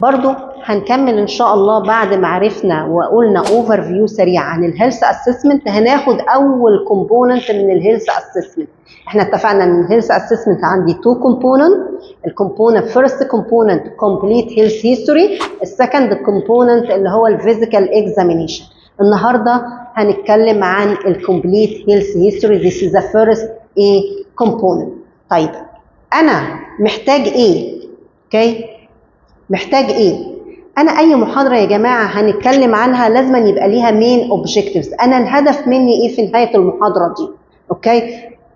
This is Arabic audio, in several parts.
برضو هنكمل ان شاء الله بعد ما عرفنا وقلنا اوفر فيو سريع عن الهيلث اسسمنت. هناخد اول كومبوننت من الهيلث اسسمنت. احنا اتفقنا ان الهيلث اسسمنت عندي تو كومبوننت. الكومبوننت فيرست كومبوننت كومبليت هيلث هيستوري، السكند كومبوننت اللي هو الفيزيكال اكزامينيشن. النهارده هنتكلم عن الكومبليت هيلث هيستوري. This is the first component. طيب انا محتاج ايه؟ اوكي، محتاج ايه؟ انا اي محاضره يا جماعه هنتكلم عنها لازم يبقى ليها مين اوبجكتيفز. انا الهدف مني ايه في نهايه المحاضره دي؟ اوكي،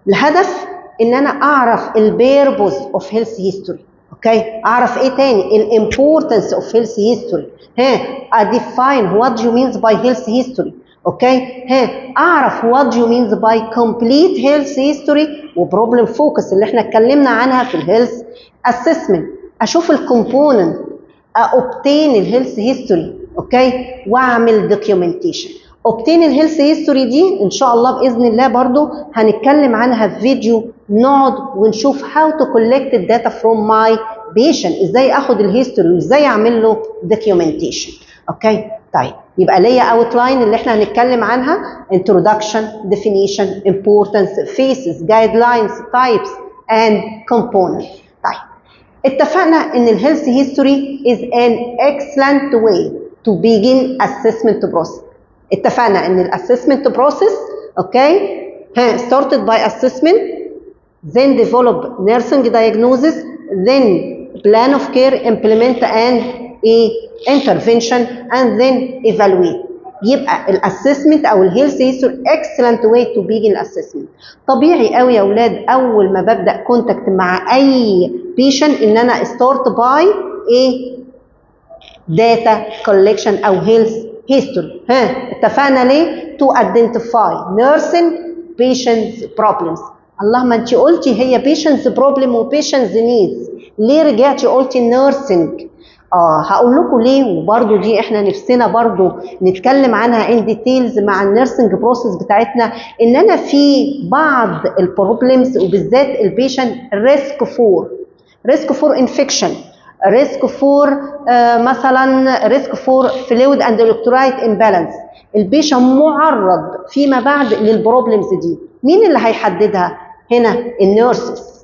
الهدف ان انا اعرف البيربوز اوف هيلث هيستوري. اوكي، اعرف ايه تاني؟ الامبورتنس اوف هيلث هيستوري. اديفاين وات يو مينز باي هيلث هيستوري. اوكي، اعرف وات يو مينز باي كومبليت هيلث هيستوري وبروبلم فوكس اللي احنا اتكلمنا عنها في الهيلث اسسمنت. اشوف الكومبوننت، obtain الهيلث هيستوري. اوكي، واعمل دوكيومنتيشن. obtain الهيلث هيستوري دي ان شاء الله باذن الله برضو هنتكلم عنها في فيديو، نقعد ونشوف how to collect the data from my patient، ازاي اخد الهيستوري وازاي اعمل له دوكيومنتيشن. اوكي، طيب يبقى ليا اوتلاين اللي احنا هنتكلم عنها: introduction, definition, importance, phases, guidelines, types and components. طيب اتفقنا ان الهيلث هيستوري is an excellent way to begin assessment process. اتفقنا ان الاسسمنت بروسيس اوكي started by assessment, then develop nursing diagnosis, then plan of care, implement and intervention and then evaluate. يبقى الاسسمنت او الهيلث هيستوري excellent way to begin assessment. طبيعي قوي يا اولاد اول ما ببدا كونتاكت مع اي بيشنت ان انا start by data collection او health history. اتفقنا ليه؟ to identify nursing patients problems. اللهم انت قلتي هي patients problem و patients needs، ليه رجعتي قلتي nursing؟ هقول لكم ليه، وبرده دي احنا نفسنا برده نتكلم عنها ان ديتيلز مع النيرسنج بروسيس بتاعتنا. ان انا في بعض البروبلمز وبالذات البيشنت ريسك فور انفكشن، ريسك فور مثلا ريسك فور فلويد اند الكترولايت امبالانس. البيشنت معرض فيما بعد للبروبلمز دي. مين اللي هيحددها؟ هنا النيرسز.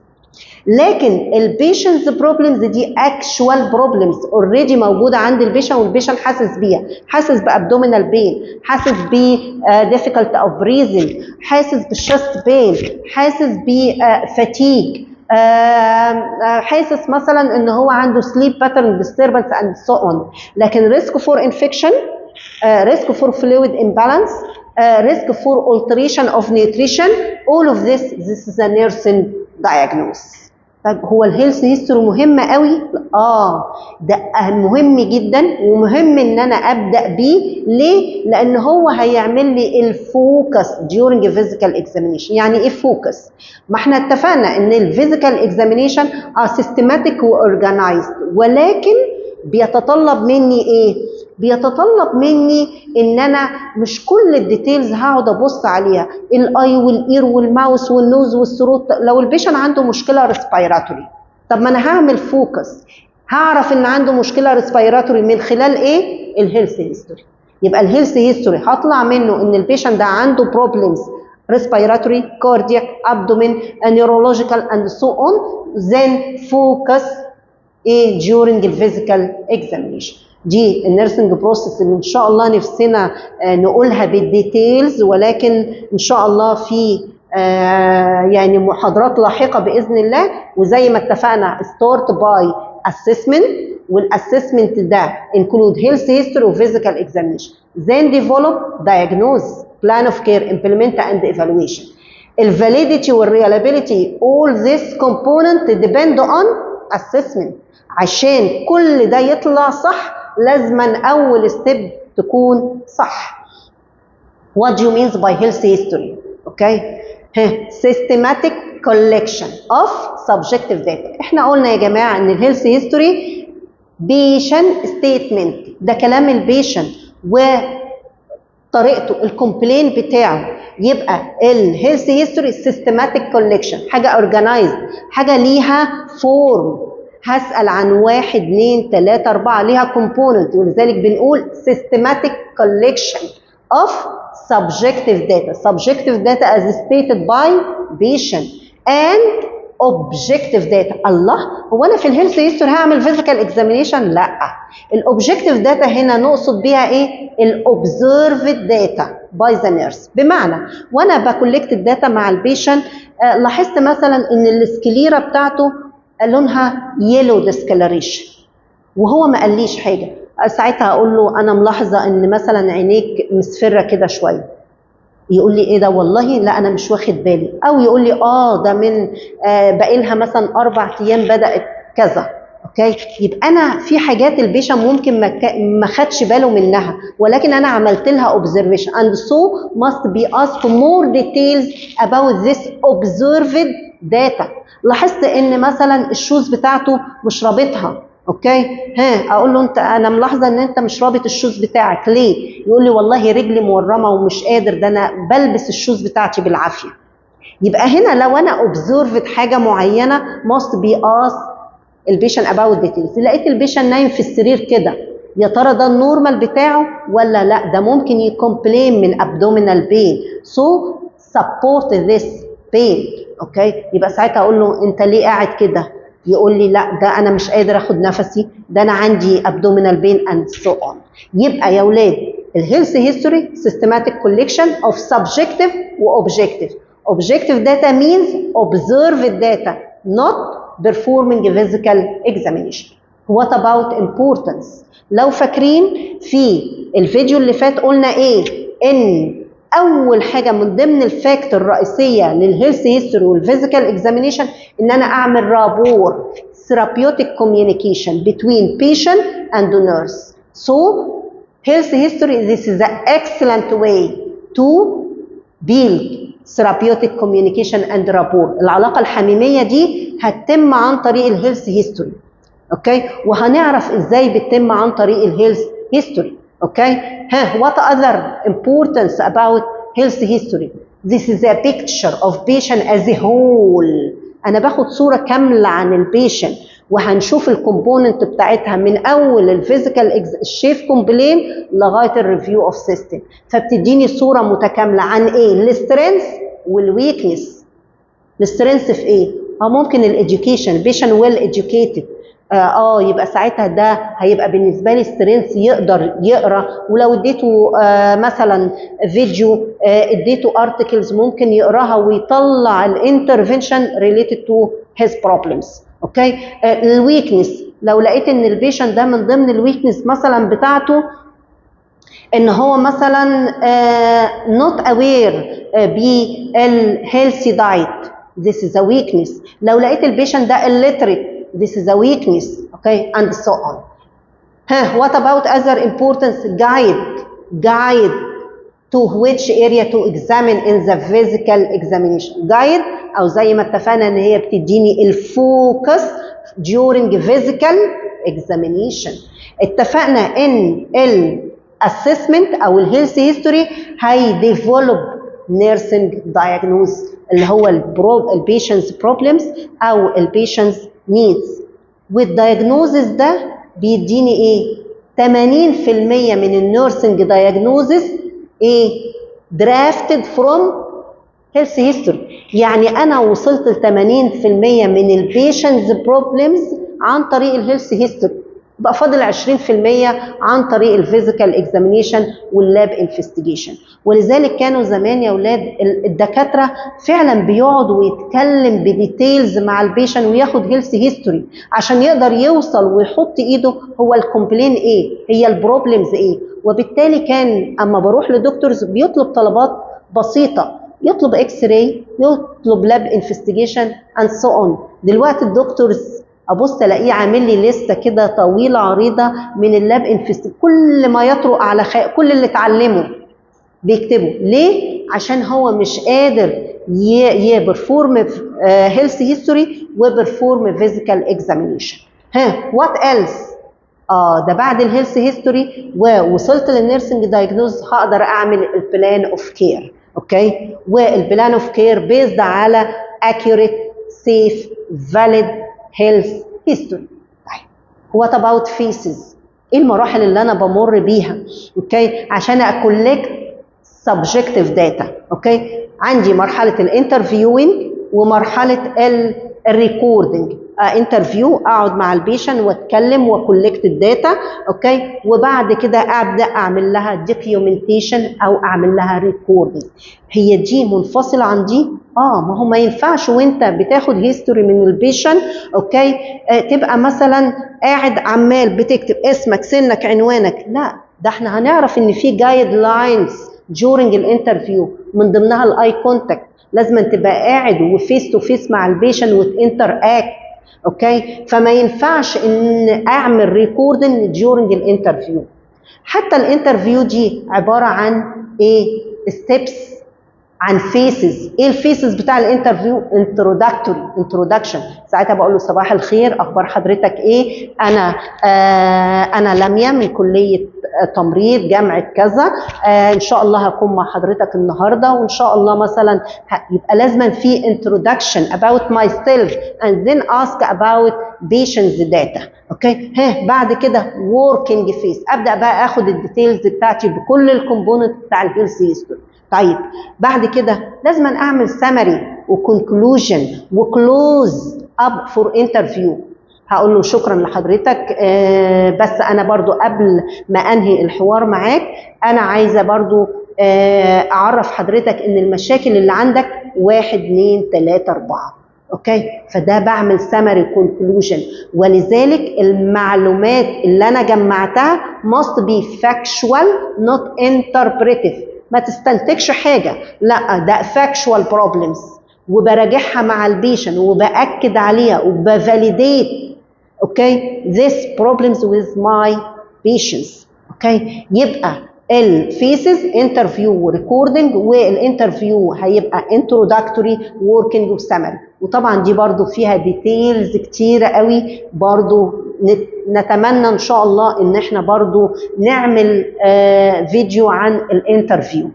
لكن البيشنتس بروبلمز دي اكشوال بروبلمز اوريدي موجوده عند البيشنت والبيشنت حاسس بيها، حاسس بابدومينال بين، حاسس ب difficult of breathing، حاسس بالشست بين، حاسس بفاتيج، حاسس مثلا ان هو عنده sleep pattern disturbance and so on. لكن risk for infection، risk for fluid imbalance، risk for alteration of nutrition، all of this is a nursing diagnosis. طيب هو الهيلث هيستوري مهمه قوي؟ ده مهم جدا ومهم ان انا ابدا بيه. ليه؟ لان هو هيعمل لي الفوكس during physical examination. يعني ايه فوكس؟ ما احنا اتفقنا ان الفيزيكال اكزامينيشن systematic واورجنايزد، ولكن بيتطلب مني ايه؟ بيتطلب مني ان انا مش كل الديتيلز هقعد ابص عليها، الاي والاير والماوس والنوز والثروت. لو البيشن عنده مشكله ريسبيراتوري، طب ما انا هعمل فوكس، هعرف ان عنده مشكله ريسبيراتوري من خلال ايه؟ الهيلث هيستوري. يبقى الهيلث هيستوري هطلع منه ان البيشن ده عنده بروبلمز respiratory, cardiac, abdomen, neurological and so on. Then focus during the physical examination. دي النيرسنج بروسيس اللي ان شاء الله نفسنا نقولها بالديتيلز، ولكن ان شاء الله في يعني محاضرات لاحقه باذن الله. وزي ما اتفقنا start by assessment، والاسسمنت ده include health history و physical examination. Then develop, diagnose, plan of care, implement and evaluation. الvalidity والreliability all this component depend on assessment. عشان كل ده يطلع صح لازما اول ستيب تكون صح. What do you mean by health history؟ اوكي، systematic collection of subjective data. احنا قلنا يا جماعه ان الهيلث هيستوري patient statement، ده كلام البيشنت وطريقته الكومبلين بتاعه. يبقى الهيلث هيستوري systematic collection، حاجه organized، حاجه ليها فورم، هسأل عن 1 2 3 4 ليها كومبوننت، ولذلك بنقول systematic collection of subjective data. Subjective data as stated by patient and objective data. الله، هو انا في الهيلث هيستوري هعمل فيزيكال اكزامينيشن؟ لا، الاوبجكتيف داتا هنا نقصد بيها ايه؟ الاوبزرفد داتا باي ذا نيرس. بمعنى وانا بكولكت الداتا مع البيشنت لاحظت مثلا ان السكليرا بتاعته لونها يلو ديسكلريشن وهو ما قاليش حاجه، ساعتها اقول له انا ملاحظه ان مثلا عينيك مصفره كده شويه. يقول لي ايه ده؟ والله لا انا مش واخد بالي. او يقول لي ده من بقالها مثلا 4 ايام بدات كذا. اوكي، يبقى انا في حاجات البيشن ممكن ما خدش باله منها، ولكن انا عملت لها observation and so must be asked more details about this observed data. لاحظت ان مثلا الشوز بتاعته مش رابطها. اوكي، اقول له انا ملاحظه ان انت مش رابط الشوز بتاعك ليه؟ يقول لي والله رجلي مورمه ومش قادر، ده انا بلبس الشوز بتاعتي بالعافيه. يبقى هنا لو انا observed حاجه معينه must be asked البيشن about details. لقيت البيشن نايم في السرير كده، يا ترى ده النورمال بتاعه ولا لا؟ ده ممكن يكومبلين من abdominal pain so support this pain. اوكي، يبقى ساعتها اقول له انت ليه قاعد كده؟ يقول لي لا ده انا مش قادر اخد نفسي، ده انا عندي abdominal pain and so on. يبقى يا اولاد الهيلث هيستوري systematic collection of subjective و objective. Objective data means observed data not performing a physical examination. What about importance؟ لو فاكرين في الفيديو اللي فات قلنا ايه؟ ان اول حاجه من ضمن الفاكتور الرئيسيه للهيلث هيستوري والفيزيكال اكزامينيشن ان انا اعمل رابور therapeutic communication between patient and nurse. So health history, this is an excellent way to build therapeutic communication and rapport. العلاقه الحميميه دي هتتم عن طريق الهيلث هيستوري. اوكي، وهنعرف ازاي بتتم عن طريق الهيلث هيستوري. اوكي، what other importance about health history? This is a picture of patient as a whole. انا باخد صوره كامله عن البيشنت وهنشوف الكومبوننت بتاعتها من اول الفيزيكال الشيف كومبلين لغايه الريفيو اوف سيستم، فبتديني صوره متكامله عن ايه؟ السترينث والويكنس. السترينث في ايه؟ ممكن الاديوكيشن، بيشنت ويل اديوكيتد، يبقى ساعتها ده هيبقى بالنسبه لي سترينث يقدر يقرا، ولو اديته مثلا فيديو، اديته ارتكلز ممكن يقراها ويطلع الانترفنشن ريليتد تو هيز بروبلمز. اوكي، الويكنس لو لقيت ان البيشنت ده من ضمن الويكنس مثلا بتاعته ان هو مثلا not aware بالهيلثي دايت، this is a weakness. لو لقيت البيشنت ده illiterate، this is a weakness. Okay, and so on. What about other importance? Guide to which area to examine in the physical examination. Guide او زي ما اتفقنا ان هي بتديني الفوكس during physical examination. اتفقنا ان الاسسمنت او الهيلث هيستوري هي ديفلوب nursing diagnosis اللي هو البيشنتس بروبلمز او البيشنتس needs. والدايجنوزس ده بيديني ايه؟ 80% من النيرسنج دايجنوزس ايه؟ drafted from health history. يعني انا وصلت ل 80% من البيشنتس بروبلمز عن طريق الهيلث هيستوري، بقى فاضل 20% عن طريق الفيزيكال اكزامينيشن واللاب انفستيجيشن. ولذلك كانوا زمان يا اولاد الدكاتره فعلا بيقعد ويتكلم بديتيلز مع البيشن وياخد هيلث هيستوري عشان يقدر يوصل ويحط ايده هو الكومبلين ايه، هي البروبلمز ايه. وبالتالي كان اما بروح لدكتورز بيطلب طلبات بسيطه، يطلب اكس راي، يطلب لاب انفستيجيشن اند سو اون. دلوقتي الدكتورز ابص الاقيه عامل لي لسته كده طويله عريضه من اللاب انفست، كل ما يطرق على كل اللي اتعلمه بيكتبه. ليه؟ عشان هو مش قادر يبرفورم هيلث هيستوري وبرفورم فيزيكال اكزامينيشن. وات ايلس؟ ده بعد الهيلث هيستوري ووصلت للنيرسنج دايجنوز هقدر اعمل البلان اوف كير. اوكي، والبلان اوف كير بيزد على accurate safe valid health history. طيب what about faces؟ ايه المراحل اللي انا بمر بيها اوكي عشان اكولكت subjective data؟ اوكي عندي مرحله الانترفيوينج ومرحله الريكوردنج. انترفيو اقعد مع البيشن واتكلم وكولكت الداتا اوكي وبعد كده ابدا اعمل لها دوكيومنتيشن او اعمل لها ريكوردنج. هي دي منفصله عن دي؟ ما هو ما ينفعش وانت بتاخد هيستوري من البيشن اوكي تبقى مثلا قاعد عمال بتكتب اسمك سنك عنوانك. لا، ده احنا هنعرف ان في جايد لاينز during الانترفيو من ضمنها الاي كونتاكت. لازم تبقى قاعد وفيس تو فيس مع البيشن وتنتر اكت اوكي. فما ينفعش ان اعمل ريكوردنج during الانترفيو. حتى الانترفيو دي عباره عن ايه؟ ستيبس، عن فيسز. ايه الفيسز بتاع الانترفيو؟ انترودكشن. ساعتها بقول له صباح الخير، اخبار حضرتك ايه؟ انا لميا من كليه تمريض جامعه كذا، ان شاء الله هكون مع حضرتك النهارده، وان شاء الله مثلا يبقى لازما في introduction about myself and then ask about patients data اوكي. بعد كده working face، ابدا بقى اخد الديتيلز بتاعتي بكل الكومبوننت بتاع الهيلث هيستوري. طيب بعد كده لازم اعمل سمري وكونكلوجن وكلوز اب فور انترفيو. هقول له شكرا لحضرتك، بس انا برضو قبل ما انهي الحوار معاك انا عايزه برضو اعرف حضرتك ان المشاكل اللي عندك 1 2 3 4 اوكي. فده بعمل سمري كونكلوجن، ولذلك المعلومات اللي انا جمعتها must be factual not interpretive. ما تستنتجش حاجه، لا ده factual problems وبراجعها مع البيشن وباكد عليها وبفاليديت اوكي this problems with my patients اوكي. يبقى الفيسز انترفيو وريكوردنج، والانترفيو هيبقى انتروداكتوري ووركينج وسمري. وطبعا دي برضو فيها ديتيلز كتيره قوي، برضو نتمنى ان شاء الله ان احنا برضو نعمل فيديو عن الانترفيو.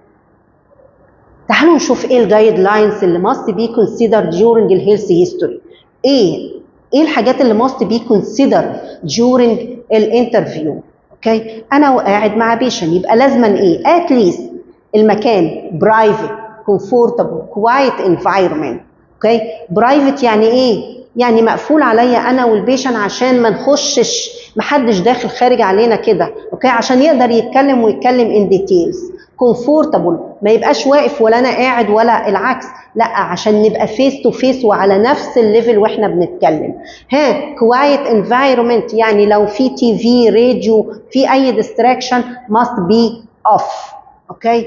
تعالوا نشوف ايه الجايد لاينز اللي must be considered during الهيلث هيستوري. ايه الحاجات اللي must be considered during الانترفيو اوكي. انا وقاعد مع بيشن يبقى لازما ايه؟ at least المكان برايفت كومفورتابل كوايت انفايرمنت اوكي. برايفت يعني ايه؟ يعني مقفول عليا انا والبيشن عشان ما نخشش، محدش داخل خارج علينا كده اوكي، عشان يقدر يتكلم ويتكلم ان ديتيلز. كومفورتابل ما يبقاش واقف ولا انا قاعد ولا العكس، لا عشان نبقى فيس تو فيس وعلى نفس الليفل واحنا بنتكلم. كوايت انفايرمنت يعني لو في تي في راديو في اي ديستراكشن must be off اوكي.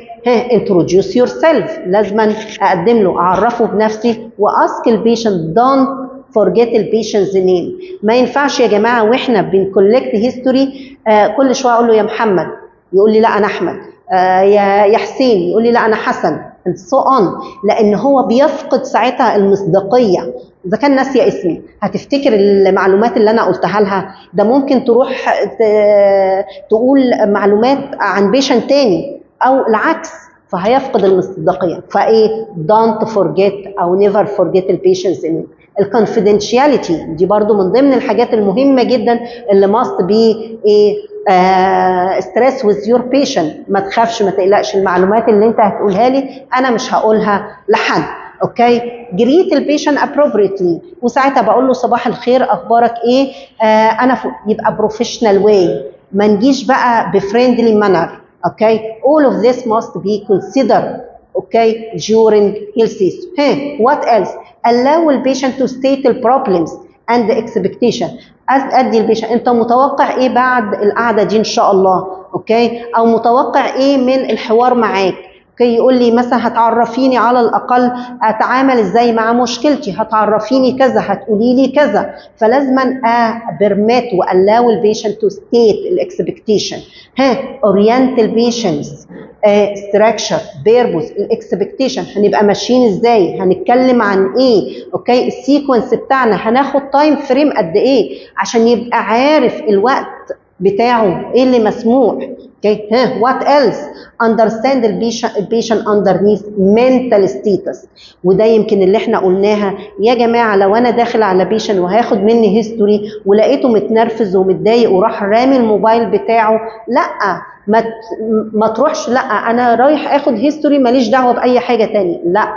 introduce yourself، لازما اقدم له اعرفه بنفسي واسك البيشنت don't forget البيشنت's نيم. ما ينفعش يا جماعه واحنا بنكولكت هيستوري كل شويه اقول له يا محمد، يقول لي لا انا احمد، يا حسين يقول لي لا انا حسن and so on، لان هو بيفقد ساعتها المصداقيه. اذا كان ناسيه اسمي هتفتكر المعلومات اللي انا قلتها لها؟ ده ممكن تروح تقول معلومات عن بيشنت تاني او العكس، فهيفقد المصداقيه. فايه don't forget او never forget البيشنت's name. الكونفيدنشياليتي دي برضو من ضمن الحاجات المهمه جدا اللي must be ايه stress with your patient. ما تخافش ما تقلقش، المعلومات اللي انت هتقولها لي انا مش هقولها لحد اوكي. greet البيشنت appropriately، وساعتها بقول له صباح الخير اخبارك ايه، انا يبقى بروفيشنال واي، ما نجيش بقى بفريندلي مانر اوكي. all of this must be considered okay during health history. What else? allow the patient to state the problems and the expectation. ادي البيشنت انت متوقع ايه بعد القعده دي ان شاء الله اوكي، او متوقع ايه من الحوار معاك اوكي. يقول لي مثلا هتعرفيني على الاقل اتعامل ازاي مع مشكلتي، هتعرفيني كذا، هتقولي لي كذا. فلازما برمت والاو البيشنت تو ستيت الاكسبكتيشن. اورينت البيشنتس ستراكشر بيربوز الاكسبكتيشن، هنبقى ماشيين ازاي، هنتكلم عن ايه اوكي. السيكونس بتاعنا هناخد تايم فريم قد ايه عشان يبقى عارف الوقت بتاعه ايه اللي مسموح Okay, what else? Understand the patient underneath mental status. وده يمكن اللي احنا قلناها يا جماعه. لو انا داخل على بيشن وهاخد مني هيستوري ولقيته متنرفز ومتضايق وراح رامي الموبايل بتاعه، لا ما تروحش، لا انا رايح اخد هيستوري ماليش دعوه باي حاجه تاني، لا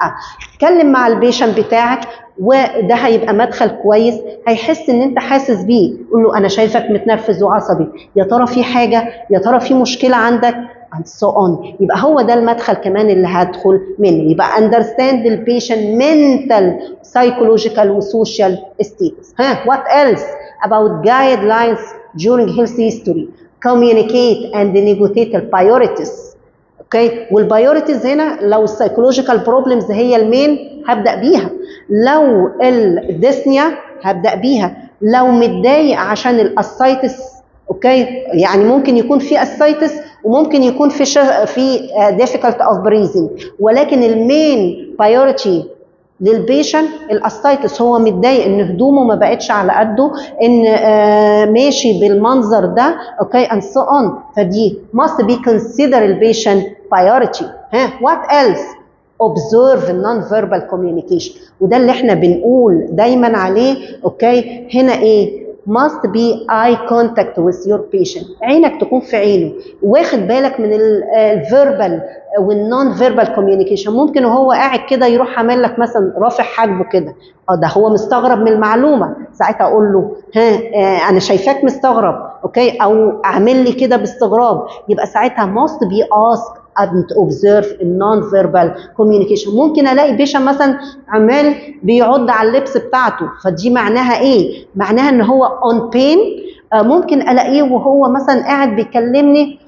اتكلم مع البيشن بتاعك وده هيبقى مدخل كويس، هيحس ان انت حاسس بيه. قول له انا شايفك متنرفز وعصبي، يا ترى في حاجه، يا ترى في مشكله عندك and so on. يبقى هو ده المدخل كمان اللي هدخل منه. يبقى understand the patient mental psychological و social status. what else about guidelines during health history? communicate and negotiate priorities. اوكي، والبايوريتيز هنا لو السايكولوجيكال بروبلمز هي المين هبدا بيها، لو الديسنيا هبدا بيها، لو متضايق عشان الاسايتس اوكي، يعني ممكن يكون في اسايتس وممكن يكون في difficult of breathing، ولكن المين بايوريتي للبيشن الاسايتس، هو متضايق ان هدومه ما بقتش على قده، ان ماشي بالمنظر ده اوكي and so on. فدي must be consider البيشن priority. what else? observe non-verbal communication، وده اللي احنا بنقول دايما عليه اوكي. هنا ايه؟ must be eye contact with your patient، عينك تكون في عينه، واخد بالك من الفيربال والنون فيربال كوميونيكيشن. ممكن وهو قاعد كده يروح عامل لك مثلا رافع حاجبه كده، ده هو مستغرب من المعلومه، ساعتها اقول له انا شايفاك مستغرب اوكي، او اعمل لي كده باستغراب. يبقى ساعتها must be asked and observe non-verbal communication. ممكن الاقي بيشن مثلا عمال بيعض على اللبس بتاعته، فدي معناها ايه؟ معناها ان هو on pain. ممكن الاقيه وهو مثلا قاعد بيكلمني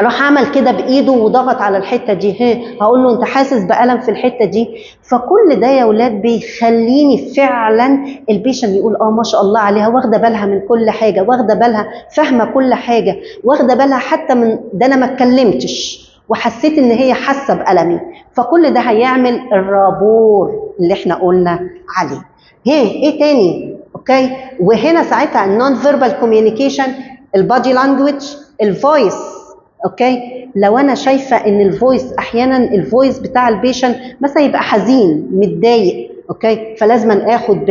راح عمل كده بايده وضغط على الحته دي، هقول له انت حاسس بالم في الحته دي. فكل ده يا اولاد بيخليني فعلا البيشن يقول ما شاء الله عليها، واخده بالها من كل حاجه، واخده بالها، فاهمه كل حاجه، واخده بالها حتى من ده انا ما اتكلمتش وحسيت ان هي حاسه بالمي. فكل ده هيعمل الرابور اللي احنا قلنا عليه. ايه تاني؟ اوكي، وهنا ساعتها النون فيربال كوميونيكيشن، البادي لانجويج، الفويس. اوكي، لو انا شايفه ان الفويس احيانا الفويس بتاع البيشن مثلا يبقى حزين متضايق اوكي، فلازم اخد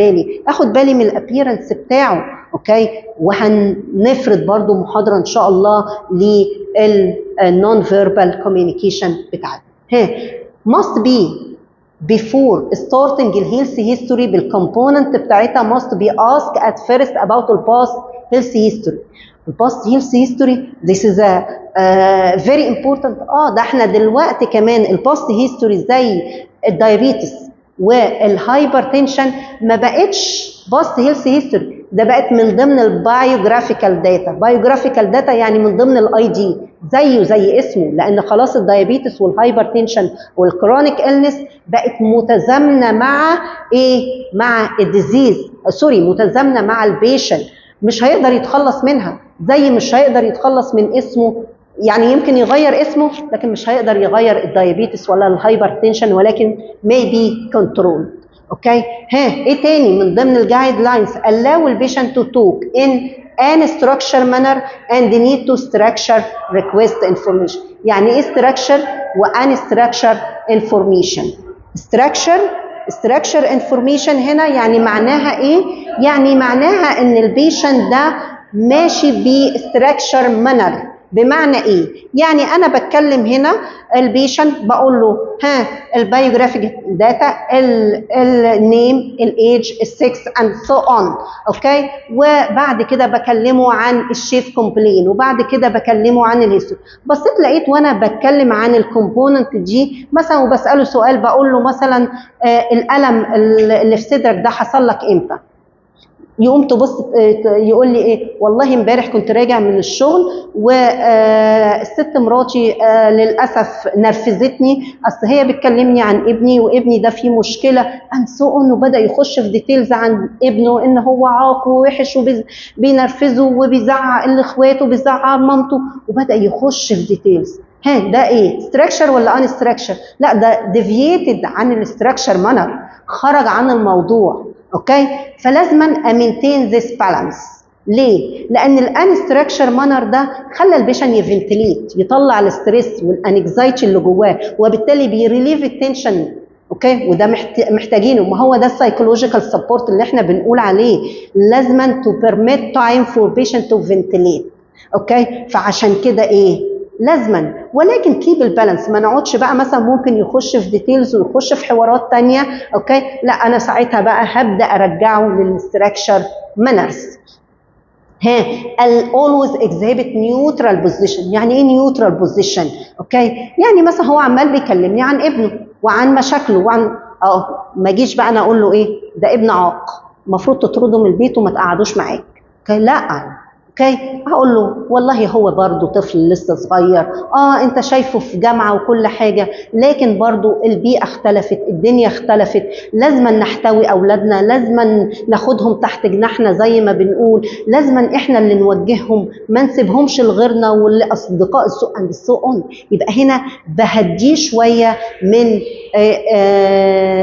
بالي من الابييرنس بتاعه اوكي. وهنفرض برضو محاضره ان شاء الله للنون فيربال كوميونيكيشن بتاعتنا. must be before starting الهيلث هيستوري بالكومبوننت بتاعتها must be asked at first about the past health history. الباست هيلث هيستوري this is a very important. ده احنا دلوقتي كمان الباست هيستوري زي الدايابيتس والهايبرتنشن ما بقتش باست هيلث هيستوري، ده بقت من ضمن البايوجرافيكال داتا. بايوجرافيكال داتا يعني من ضمن الاي دي، زيه زي اسمه، لان خلاص الدايابيتس والهايبرتنشن والكرونيك إلنس بقت متزامنه مع ايه؟ مع الديزيز، متزامنه مع البيشن، مش هيقدر يتخلص منها، زي مش هيقدر يتخلص من اسمه. يعني يمكن يغير اسمه لكن مش هيقدر يغير الدايابيتس ولا الهايبرتنشن، ولكن maybe control. اوكي، ايه تاني من ضمن الجايد لاينز؟ allow البيشنت to talk in an structured manner and need to structure request information. يعني ايه structure و unstructured information؟ structure information هنا يعني معناها ايه؟ يعني معناها ان البيشنت ده ماشي بستراكشر مانر. بمعنى ايه؟ يعني انا بتكلم هنا البيشنت بقول له البايوجرافيك داتا، النيم، الايج، السكس اند سو اون اوكي، وبعد كده بكلمه عن الشيف كومبلين، وبعد كده بكلمه عن الهيستوري. بصيت لقيت وانا بتكلم عن الكومبوننت دي مثلا وبساله سؤال، بقول له مثلا الالم اللي في صدرك ده حصل لك امتى؟ يقوم تبص يقول لي ايه؟ والله امبارح كنت راجع من الشغل والست مراتي للاسف نرفزتني، اصل هي بتكلمني عن ابني وابني ده فيه مشكله اند سو اون، وبدا يخش في ديتيلز عن ابنه ان هو عاق ووحش وبينرفزه وبيزعق لاخواته وبيزعق مامته، وبدا يخش في ديتيلز. ده ايه؟ ستراكشر ولا ان ستراكشر؟ لا، ده ديفييتد عن الستراكشر مانر، خرج عن الموضوع اوكي. فلازم امينتين ذس بالانس ليه؟ لان الانستراكشر مانر ده خلى البيشن يفنتليت، يطلع الستريس والانكزايتي اللي جواه، وبالتالي بيريليف التنشن. اوكي، وده محتاجينه. ما هو ده السايكولوجيكال سبورت اللي احنا بنقول عليه، لازما تو بيرميت تايم فور بيشنت تو فنتليت. اوكي، فعشان كده ايه لازما، ولكن كيب البالانس، ما نقعدش بقى مثلا ممكن يخش في ديتيلز ويخش في حوارات تانية. اوكي، لا انا ساعتها بقى هبدا ارجعه للستراكشر مانرز. ها، always exhibit neutral position. يعني ايه neutral position؟ اوكي، يعني مثلا هو عمال بيكلمني عن ابنه وعن مشاكله وعن ما اجيش بقى انا اقول له ايه ده ابن عاق المفروض تطرده من البيت وما تقعدوش معاك. اوكي، لا. اوكي، هقول له والله هو برضه طفل لسه صغير، انت شايفه في جامعه وكل حاجه، لكن برضه البيئه اختلفت، الدنيا اختلفت، لازم نحتوي اولادنا، لازم ناخدهم تحت جناحنا زي ما بنقول، لازم احنا اللي نوجههم، ما نسيبهمش لغيرنا والاصدقاء السوء عند السوء. يبقى هنا بهديه شويه من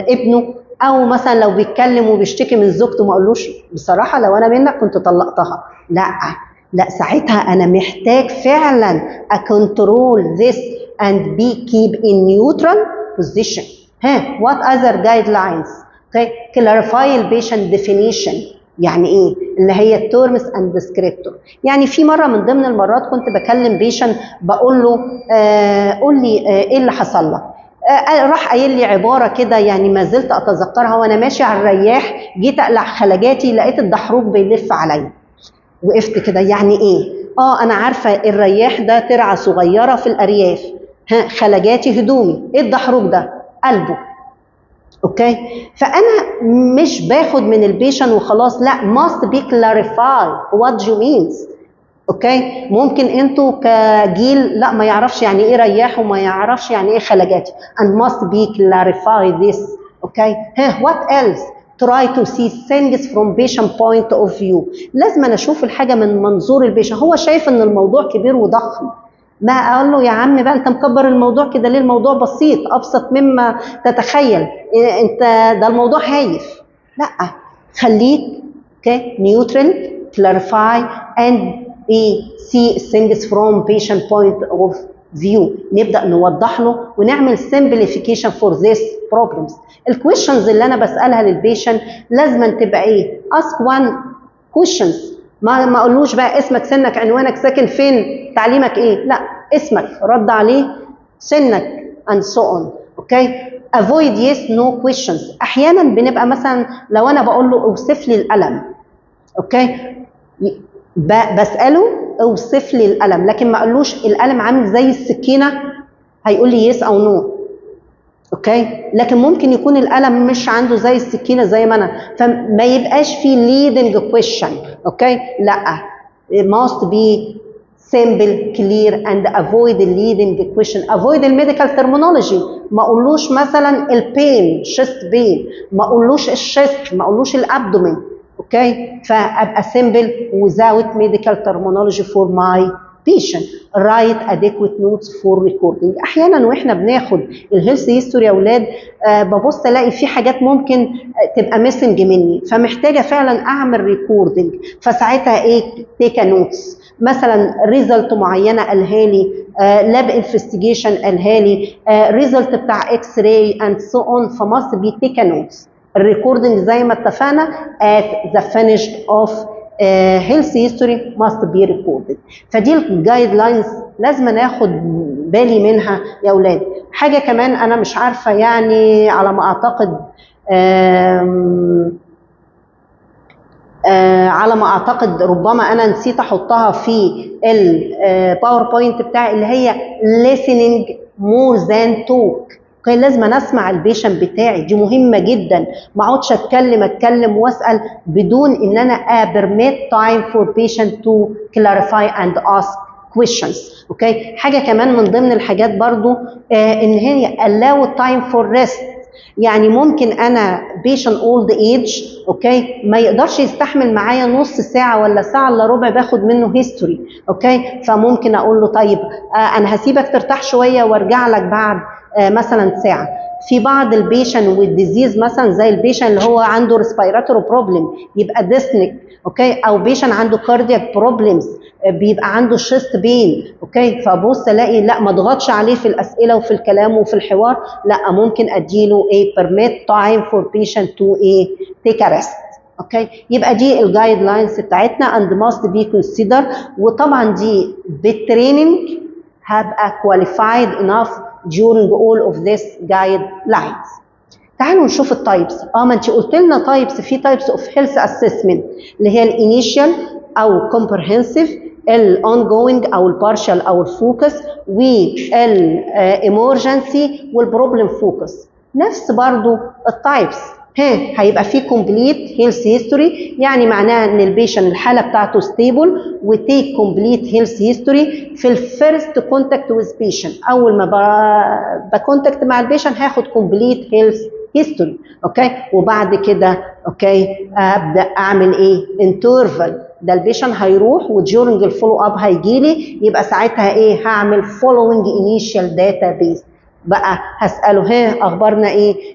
ابنه، او مثلا لو بيتكلم وبيشتكي من زوجته ما اقولوش بصراحه لو انا منك كنت طلقتها، لا ساعتها انا محتاج فعلا اكنترول this and be keep in neutral position. what other guidelines؟ okay, clarify the patient definition. يعني ايه اللي هي التورمز اند ديسكريبتور. يعني في مره من ضمن المرات كنت بكلم بيشن بقول له قول لي ايه اللي حصل لك. راح قايل لي عباره كده يعني ما زلت اتذكرها، وانا ماشي على الرياح جيت اقلع خلجاتي لقيت الدحروج بيلف عليا. وقفت كده، يعني ايه؟ انا عارفه الرياح ده ترعه صغيره في الارياف، خلجاتي هدومي، ايه الدحروج ده؟ قلبه. اوكي، فانا مش باخد من البيشن وخلاص، لا must be clarify what you means. اوكي، ممكن انتوا كجيل لا ما يعرفش يعني ايه رياح وما يعرفش يعني ايه خلجاتي and must be clarify this. اوكي، what else؟ try to see things from patient point of view. لازم انا اشوف الحاجه من منظور البيشن. هو شايف ان الموضوع كبير وضخم، ما اقول له يا عم بقى انت مكبر الموضوع كده ليه؟ الموضوع بسيط ابسط مما تتخيل، انت ده الموضوع هايف. لا، خليك اوكي نيوترال، clarify and see things from patient point of view. نبدا نوضح له ونعمل simplification for this problems. الكويشنز اللي انا بسالها للبيشنت لازم تبقى ايه؟ ask one questions. ما اقولوش بقى اسمك، سنك، عنوانك، ساكن فين، تعليمك ايه، لا اسمك، رد عليه، سنك and so on. اوكي، avoid yes no questions. احيانا بنبقى مثلا لو انا بقول له اوصف لي الالم، اوكي، بساله اوصف لي الالم، لكن ما اقولوش الالم عامل زي السكينه، هيقول لي يس او نو. اوكي، لكن ممكن يكون الالم مش عنده زي السكينه زي ما انا، فما يبقاش في leading question. اوكي، لا must be simple clear and avoid the leading question. avoid الميديكال terminology. ما اقولوش مثلا البين chest pain، ما اقولوش الشيست، ما اقولوش الابدومين. اوكي، فابقى simple without medical terminology for my patient. write adequate notes for recording. احيانا واحنا بناخد الهيلث هيستوري يا اولاد ببص الاقي في حاجات ممكن تبقى ميسنج مني، فمحتاجه فعلا اعمل ريكوردنج. فساعتها ايه؟ تيك نوتس، مثلا ريزلت معينه قالها لي، لاب انفستيجيشن قالها لي، ريزلت بتاع اكس راي اند سو اون، فماست بي تيك نوتس. الريكوردنج زي ما اتفقنا at the finish of health history must be recorded. فدي الجايد لاينز لازم ناخد بالي منها يا اولاد. حاجه كمان انا مش عارفه يعني على ما اعتقد ربما انا نسيت احطها في الباوربوينت بتاعي، اللي هي listening more than talk. كان لازم انا اسمع البيشنت بتاعي، دي مهمه جدا. ما اقعدش اتكلم واسال بدون ان انا permit time for patient to clarify and ask questions. اوكي، حاجه كمان من ضمن الحاجات برضو ان هي allow time for rest. يعني ممكن انا patient old age اوكي ما يقدرش يستحمل معايا نص ساعه ولا ساعه الا ربع باخد منه هيستوري. اوكي، فممكن اقول له طيب انا هسيبك ترتاح شويه وارجع لك بعد مثلا ساعه. في بعض البيشن والديزيز مثلا زي البيشن اللي هو عنده ريسبيراتوري بروبلم يبقى ديسنك، اوكي، او بيشن عنده كاردياك بروبلمز بيبقى عنده شيست بين، اوكي، فبص الاقي لا ما اضغطش عليه في الاسئله وفي الكلام وفي الحوار، لا ممكن اديله permit time for patient to take a rest. اوكي، يبقى دي الجايد لاينز بتاعتنا and must be considered. وطبعا دي بالتريننج هبقى qualified enough during all of this guidelines. تعالوا نشوف التايبس. ما انت قلت لنا تايبس، في تايبس اوف هيلث اسسمنت اللي هي الانيشال او comprehensive، الاونجوينج او البارشال او الفوكس، والامرجنسي والبروبلم فوكس. نفس برضو التايبس هيبقى فيه كومبليت هيلث هيستوري، يعني معناها ان البيشن الحاله بتاعته ستيبل وتيك كومبليت هيلث هيستوري في الفيرست كونتاكت ويز بيشن. اول ما بكونتاكت مع البيشن هاخد كومبليت هيلث هيستوري، اوكي، وبعد كده اوكي ابدا اعمل انترفال. ده البيشن هيروح وديورنج الفولو اب هيجي لي، يبقى ساعتها هعمل فولوينج انيشال داتا بيز. بقى هساله اخبارنا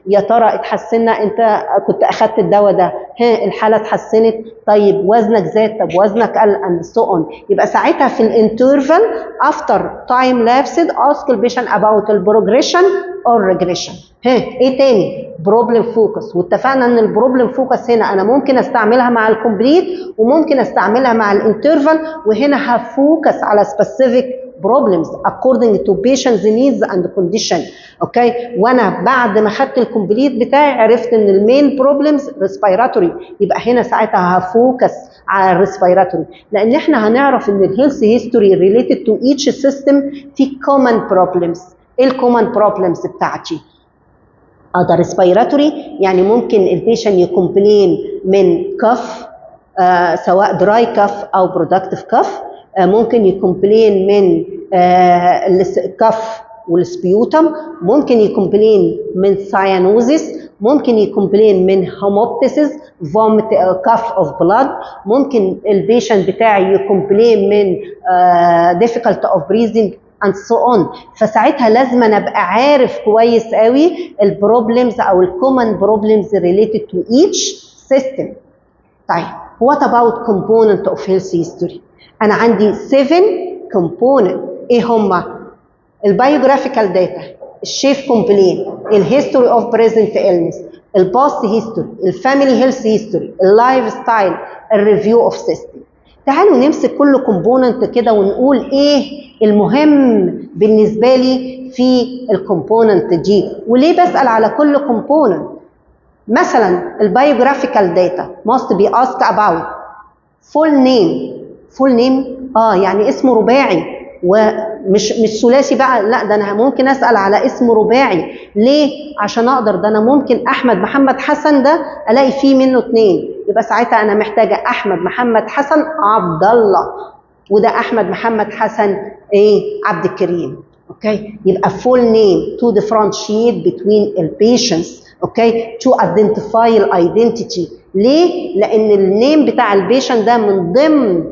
يا ترى اتحسنا؟ انت كنت اخدت الدواء ده، الحاله اتحسنت؟ طيب وزنك زاد؟ طب وزنك قل؟ and so on. يبقى ساعتها في الانترفال after time lapsed ask the patient about the progression or regression. ايه تاني؟ بروبلم فوكس. واتفقنا ان البروبلم فوكس هنا انا ممكن استعملها مع الكومبليت وممكن استعملها مع الانترفال، وهنا هفوكس على specific problems according to patient's needs and condition. اوكي، وانا بعد ما خدت الكومبليت بتاعي عرفت ان المين بروبلمز ريسبيراتوري، يبقى هنا ساعتها هفوكس على الريسبيراتوري، لان احنا هنعرف ان الهيلث هيستوري ريليتد تو ايتش سيستم في كومن بروبلمز. ايه الكومن بروبلمز بتاعتي؟ ده ريسبيراتوري، يعني ممكن البيشن يكومبلين من كف، سواء دراي كف او برودكتيف كف، ممكن يكومبلين من الكف والسبيوتم، ممكن يكومبلين من سايانوزيس، ممكن يكومبلين من هوموبتيسيس فومت كف اوف بلاد، ممكن البيشنت بتاعي يكومبلين من difficulty of breathing and so on. فساعتها لازم انا ابقى عارف كويس قوي البروبلمز او الكومن بروبلمز related to each system. طيب what about component of health history؟ انا عندي 7 component. ايه هما؟ البايوجرافيكال داتا، الشيف كومبلين، الهيستوري اوف بريزنت إلنس، الباست هيستوري، الفاميلي هيلث هيستوري، اللايف ستايل، الريفيو اوف سيستم. تعالوا نمسك كل كومبوننت كده ونقول ايه المهم بالنسبه لي في الكومبوننت دي، وليه بسال على كل كومبوننت. مثلا البايوجرافيكال داتا must be asked about full name. full name يعني اسمه رباعي ومش ثلاثي بقى، لا ده انا ممكن اسال على اسم رباعي. ليه؟ عشان اقدر، ده انا ممكن احمد محمد حسن ده الاقي فيه منه 2، يبقى ساعتها انا محتاجه احمد محمد حسن عبد الله، وده احمد محمد حسن عبد الكريم. اوكي، يبقى full name to differentiate between the patients. اوكي، to identify الايدنتيتي. ليه؟ لان النيم بتاع البيشنت ده من ضمن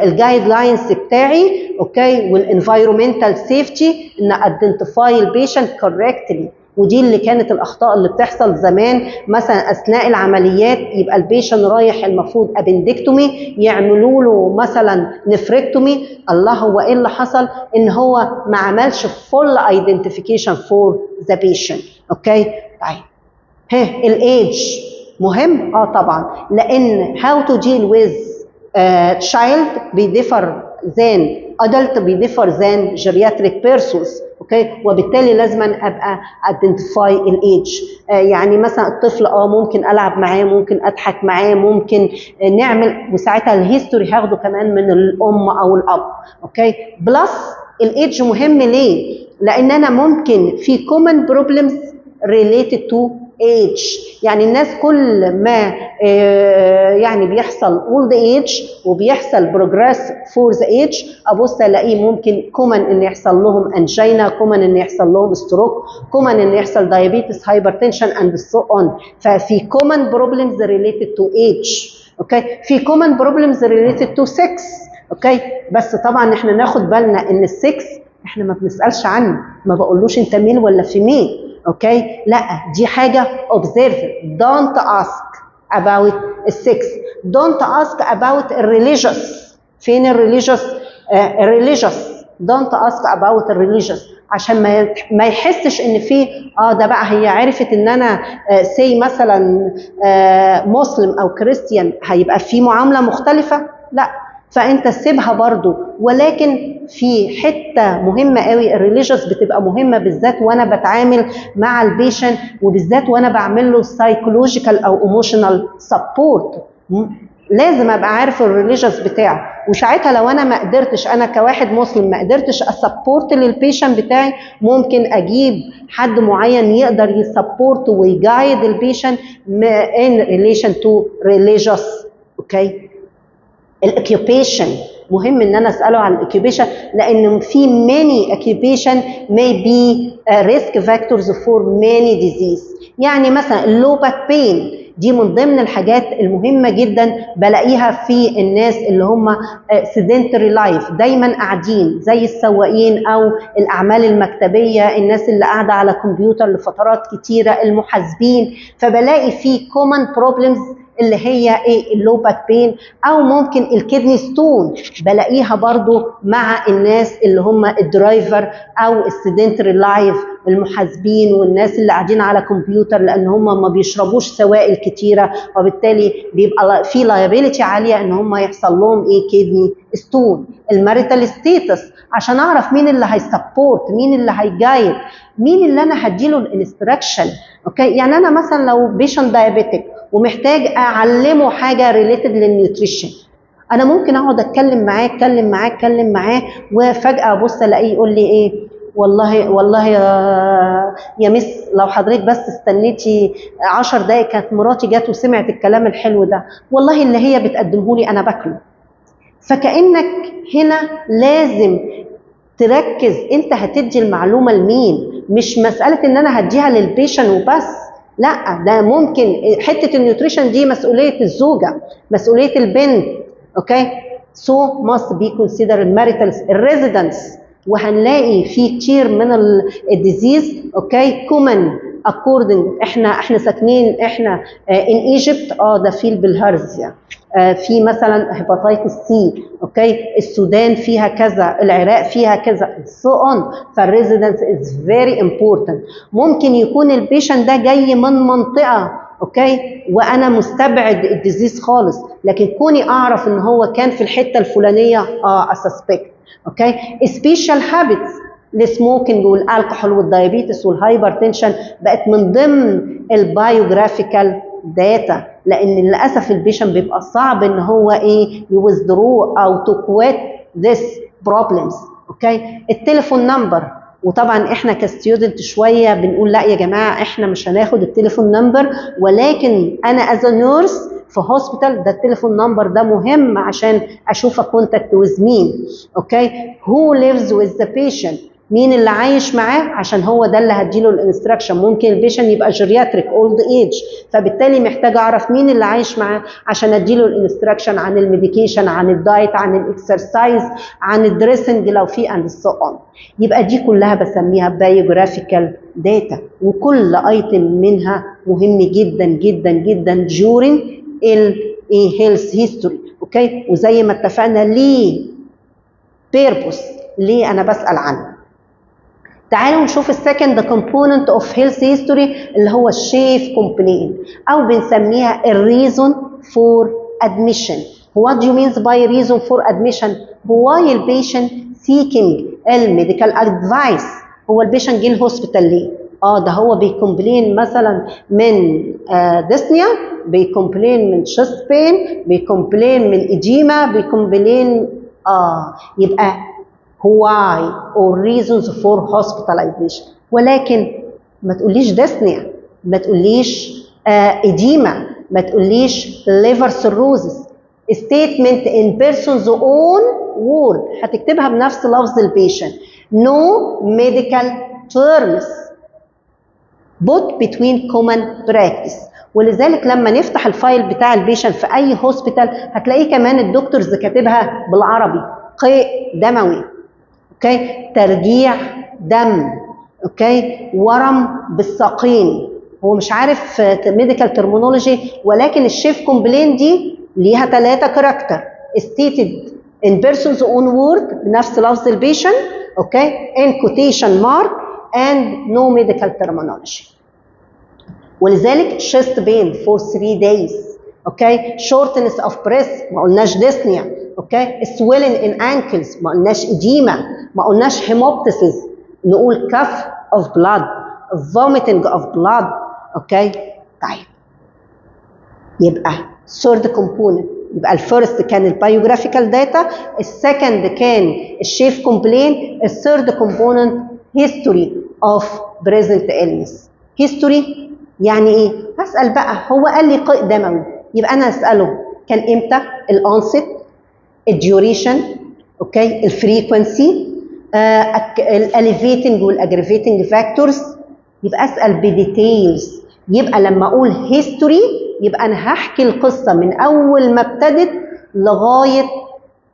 الجايد لاينز بتاعي، اوكي، والانفايرمنتال سيفتي، ان ايدنتيفاي البيشنت كوريكتلي. ودي اللي كانت الاخطاء اللي بتحصل زمان، مثلا اثناء العمليات يبقى البيشنت رايح المفروض ابندكتومي، يعملوا له مثلا نفركتومي، الله هو ايه اللي حصل؟ ان هو ما عملش فول ايدنتيفيكيشن فور ذا بيشنت. اوكي، طيب الايدج مهم طبعا، لان how to deal with child بيديفر than adult بيديفر than geriatric persons. اوكي، وبالتالي لازم ابقى identify الايدج. يعني مثلا الطفل ممكن العب معاه، ممكن اضحك معاه، ممكن نعمل، وساعتها الهيستوري هاخده كمان من الام او الاب. اوكي، بلس الايدج مهم ليه؟ لان انا ممكن في common problems related to age. يعني الناس كل ما يعني بيحصل old age وبيحصل progress for the age، ابص الاقيه ممكن common ان يحصل لهم angina، common ان يحصل لهم stroke، common ان يحصل diabetes hypertension and so on. ففي common problems related to age. اوكي، في common problems related to sex. اوكي، بس طبعا احنا ناخد بالنا ان السكس احنا ما بنسالش عنه، ما بقولوش انت ميل ولا فيميل. اوكي، لا دي حاجه observe. don't ask about السكس، don't ask about الريليجيوس. فين الريليجيوس؟ الريليجيوس don't ask about الريليجيوس، عشان ما يحسش ان في ده بقى هي عرفت ان انا سي مثلا مسلم او كريستيان هيبقى في معامله مختلفه. لا، فانت سيبها برضو. ولكن في حته مهمه قوي الريليجيوس بتبقى مهمه، بالذات وانا بتعامل مع البيشنت، وبالذات وانا بعمل له سايكولوجيكال او ايموشنال سبورت. لازم ابقى عارف الريليجيوس بتاعه. وساعتها لو انا ما قدرتش، انا كواحد مسلم ما قدرتش اسبورت للبيشنت بتاعي، ممكن اجيب حد معين يقدر يسبورت ويجايد البيشنت in relation to religious. اوكي، الاوكيوبيشن مهم ان انا اساله عن الاوكيوبيشن، لان في many occupation may be risk factors for many disease. يعني مثلا اللو باك بين دي من ضمن الحاجات المهمه جدا بلاقيها في الناس اللي هم sedentary life، دايما قاعدين زي السواقين او الاعمال المكتبيه، الناس اللي قاعده على كمبيوتر لفترات كتيره، المحاسبين. فبلاقي في common problems اللي هي ايه؟ اللو باك بين، او ممكن الكدني ستون بلاقيها برضو مع الناس اللي هم الدرايفر او السيدنتري لايف، المحاسبين والناس اللي قاعدين على كمبيوتر، لان هم ما بيشربوش سوائل كتيره، وبالتالي بيبقى في لايبيليتي عاليه ان هم يحصل لهم ايه؟ كدني ستون. الماريتال ستيتس عشان اعرف مين اللي هيسبورت، مين اللي هيجايد، مين اللي انا هديله الانستراكشن. اوكي، يعني انا مثلا لو بيشنت دايابيتك ومحتاج اعلمه حاجه ريليتد للنيوتريشن، انا ممكن اقعد اتكلم معاه وفجاه ابص الاقيه يقول لي ايه؟ والله يا مس لو حضرتك بس استنيتي 10 دقايق كانت مراتي جت وسمعت الكلام الحلو ده، والله اللي هي بتقدمه لي انا باكله. فكأنك هنا لازم تركز انت هتدي المعلومه لمين، مش مساله ان انا هديها للبيشن وبس. لا، ده ممكن حته النيوتريشن دي مسؤوليه الزوجه، مسؤوليه البنت. اوكي، so must be considered marital residence. وهنلاقي في كتير من الديزيز اوكي كومن according احنا ساكنين احنا in Egypt، ده في البلهارزيا، في مثلا هيباتيتس سي، اوكي، السودان فيها كذا، العراق فيها كذا، so on. فالريزيدنس is very important. ممكن يكون البيشنت ده جاي من منطقه اوكي وانا مستبعد الديزيز خالص، لكن كوني اعرف ان هو كان في الحته الفلانيه اسسبكت. اوكي، سبيشال هابتس، السموكينج والالكحول والدايابيتس والهايبرتنشن بقت من ضمن البايوجرافيكال داتا، لان للاسف البيشنت بيبقى صعب ان هو يوزدرو او تو كويت ذس بروبلمز. اوكي، التليفون نمبر، وطبعا احنا كستودنت شويه بنقول لا يا جماعه احنا مش هناخد التليفون نمبر، ولكن انا از نيرس في هوسبيتال ده التليفون نمبر ده مهم عشان اشوف كونتاكت ويز مين. اوكي، هو ليفز ويز ذا بيشنت، مين اللي عايش معاه، عشان هو ده اللي هديله الانستراكشن. ممكن البيشنت يبقى جيرياتريك اولد ايج، فبالتالي محتاج اعرف مين اللي عايش معاه عشان اديله الانستراكشن عن الميديكيشن، عن الدايت، عن الاكسرسايز، عن الدريسنج لو في اند سو اون. يبقى دي كلها بسميها بايوجرافيكال داتا، وكل ايتم منها مهم جدا جدا جدا during الهيلث هيستوري. اوكي، وزي ما اتفقنا ليه بيربوس، ليه انا بسال عنه. تعالوا نشوف السكند كومبوننت اوف هيلث هيستوري اللي هو الشيف كومبلين، او بنسميها الريزون فور ادميشن. What do you mean by reason for admission؟ why البيشنت seeking الميديكال ادفايس. هو البيشنت جه الهوسبيتال ليه؟ ده هو بيكومبلين مثلا من ديسنيا، بيكومبلين من شيست بين، بيكومبلين من إديما، بيكومبلين يبقى why or reasons for hospitalization. ولكن ما تقوليش ديسنيا، ما تقوليش إديما، ما تقوليش liver cirrhosis. statement in person's own word هتكتبها بنفس لفظ البيشنت. no medical terms both between common practice. ولذلك لما نفتح الفايل بتاع البيشنت في اي هوسبيتال هتلاقيه كمان الدكتورز كاتبها بالعربي، قيء دموي. اوكي، ترجيع دم، اوكي، ورم بالساقين. هو مش عارف ميديكال ترمينولوجي، ولكن الشيف كومبلين دي ليها 3 كاركتر stated in person's own word بنفس لفظ البيشنت، اوكي، in quotation mark and no medical terminology. ولذلك chest pain for 3 days، اوكي، shortness of breath، ما قلناش dyspnea، اوكي، swelling in ankles، ما قلناش edema، ما قلناش hemoptysis، نقول cough of blood، vomiting of blood، اوكي. طيب يبقى third component، يبقى الفيرست كان البايوجرافيكال داتا، السكند كان الشيف كومبلين، الثيرد كومبوننت history of present illness. history يعني ايه؟ هسأل بقى، هو قال لي قيء دموي، يبقى انا اسأله كان امتى؟ الانست، الديوريشن، اوكي، الفريكونسي، الاليفيتنج والاجريفيتنج فاكتورز، يبقى اسأل بديتيلز. يبقى لما اقول هيستوري يبقى انا هحكي القصه من اول ما ابتدت لغايه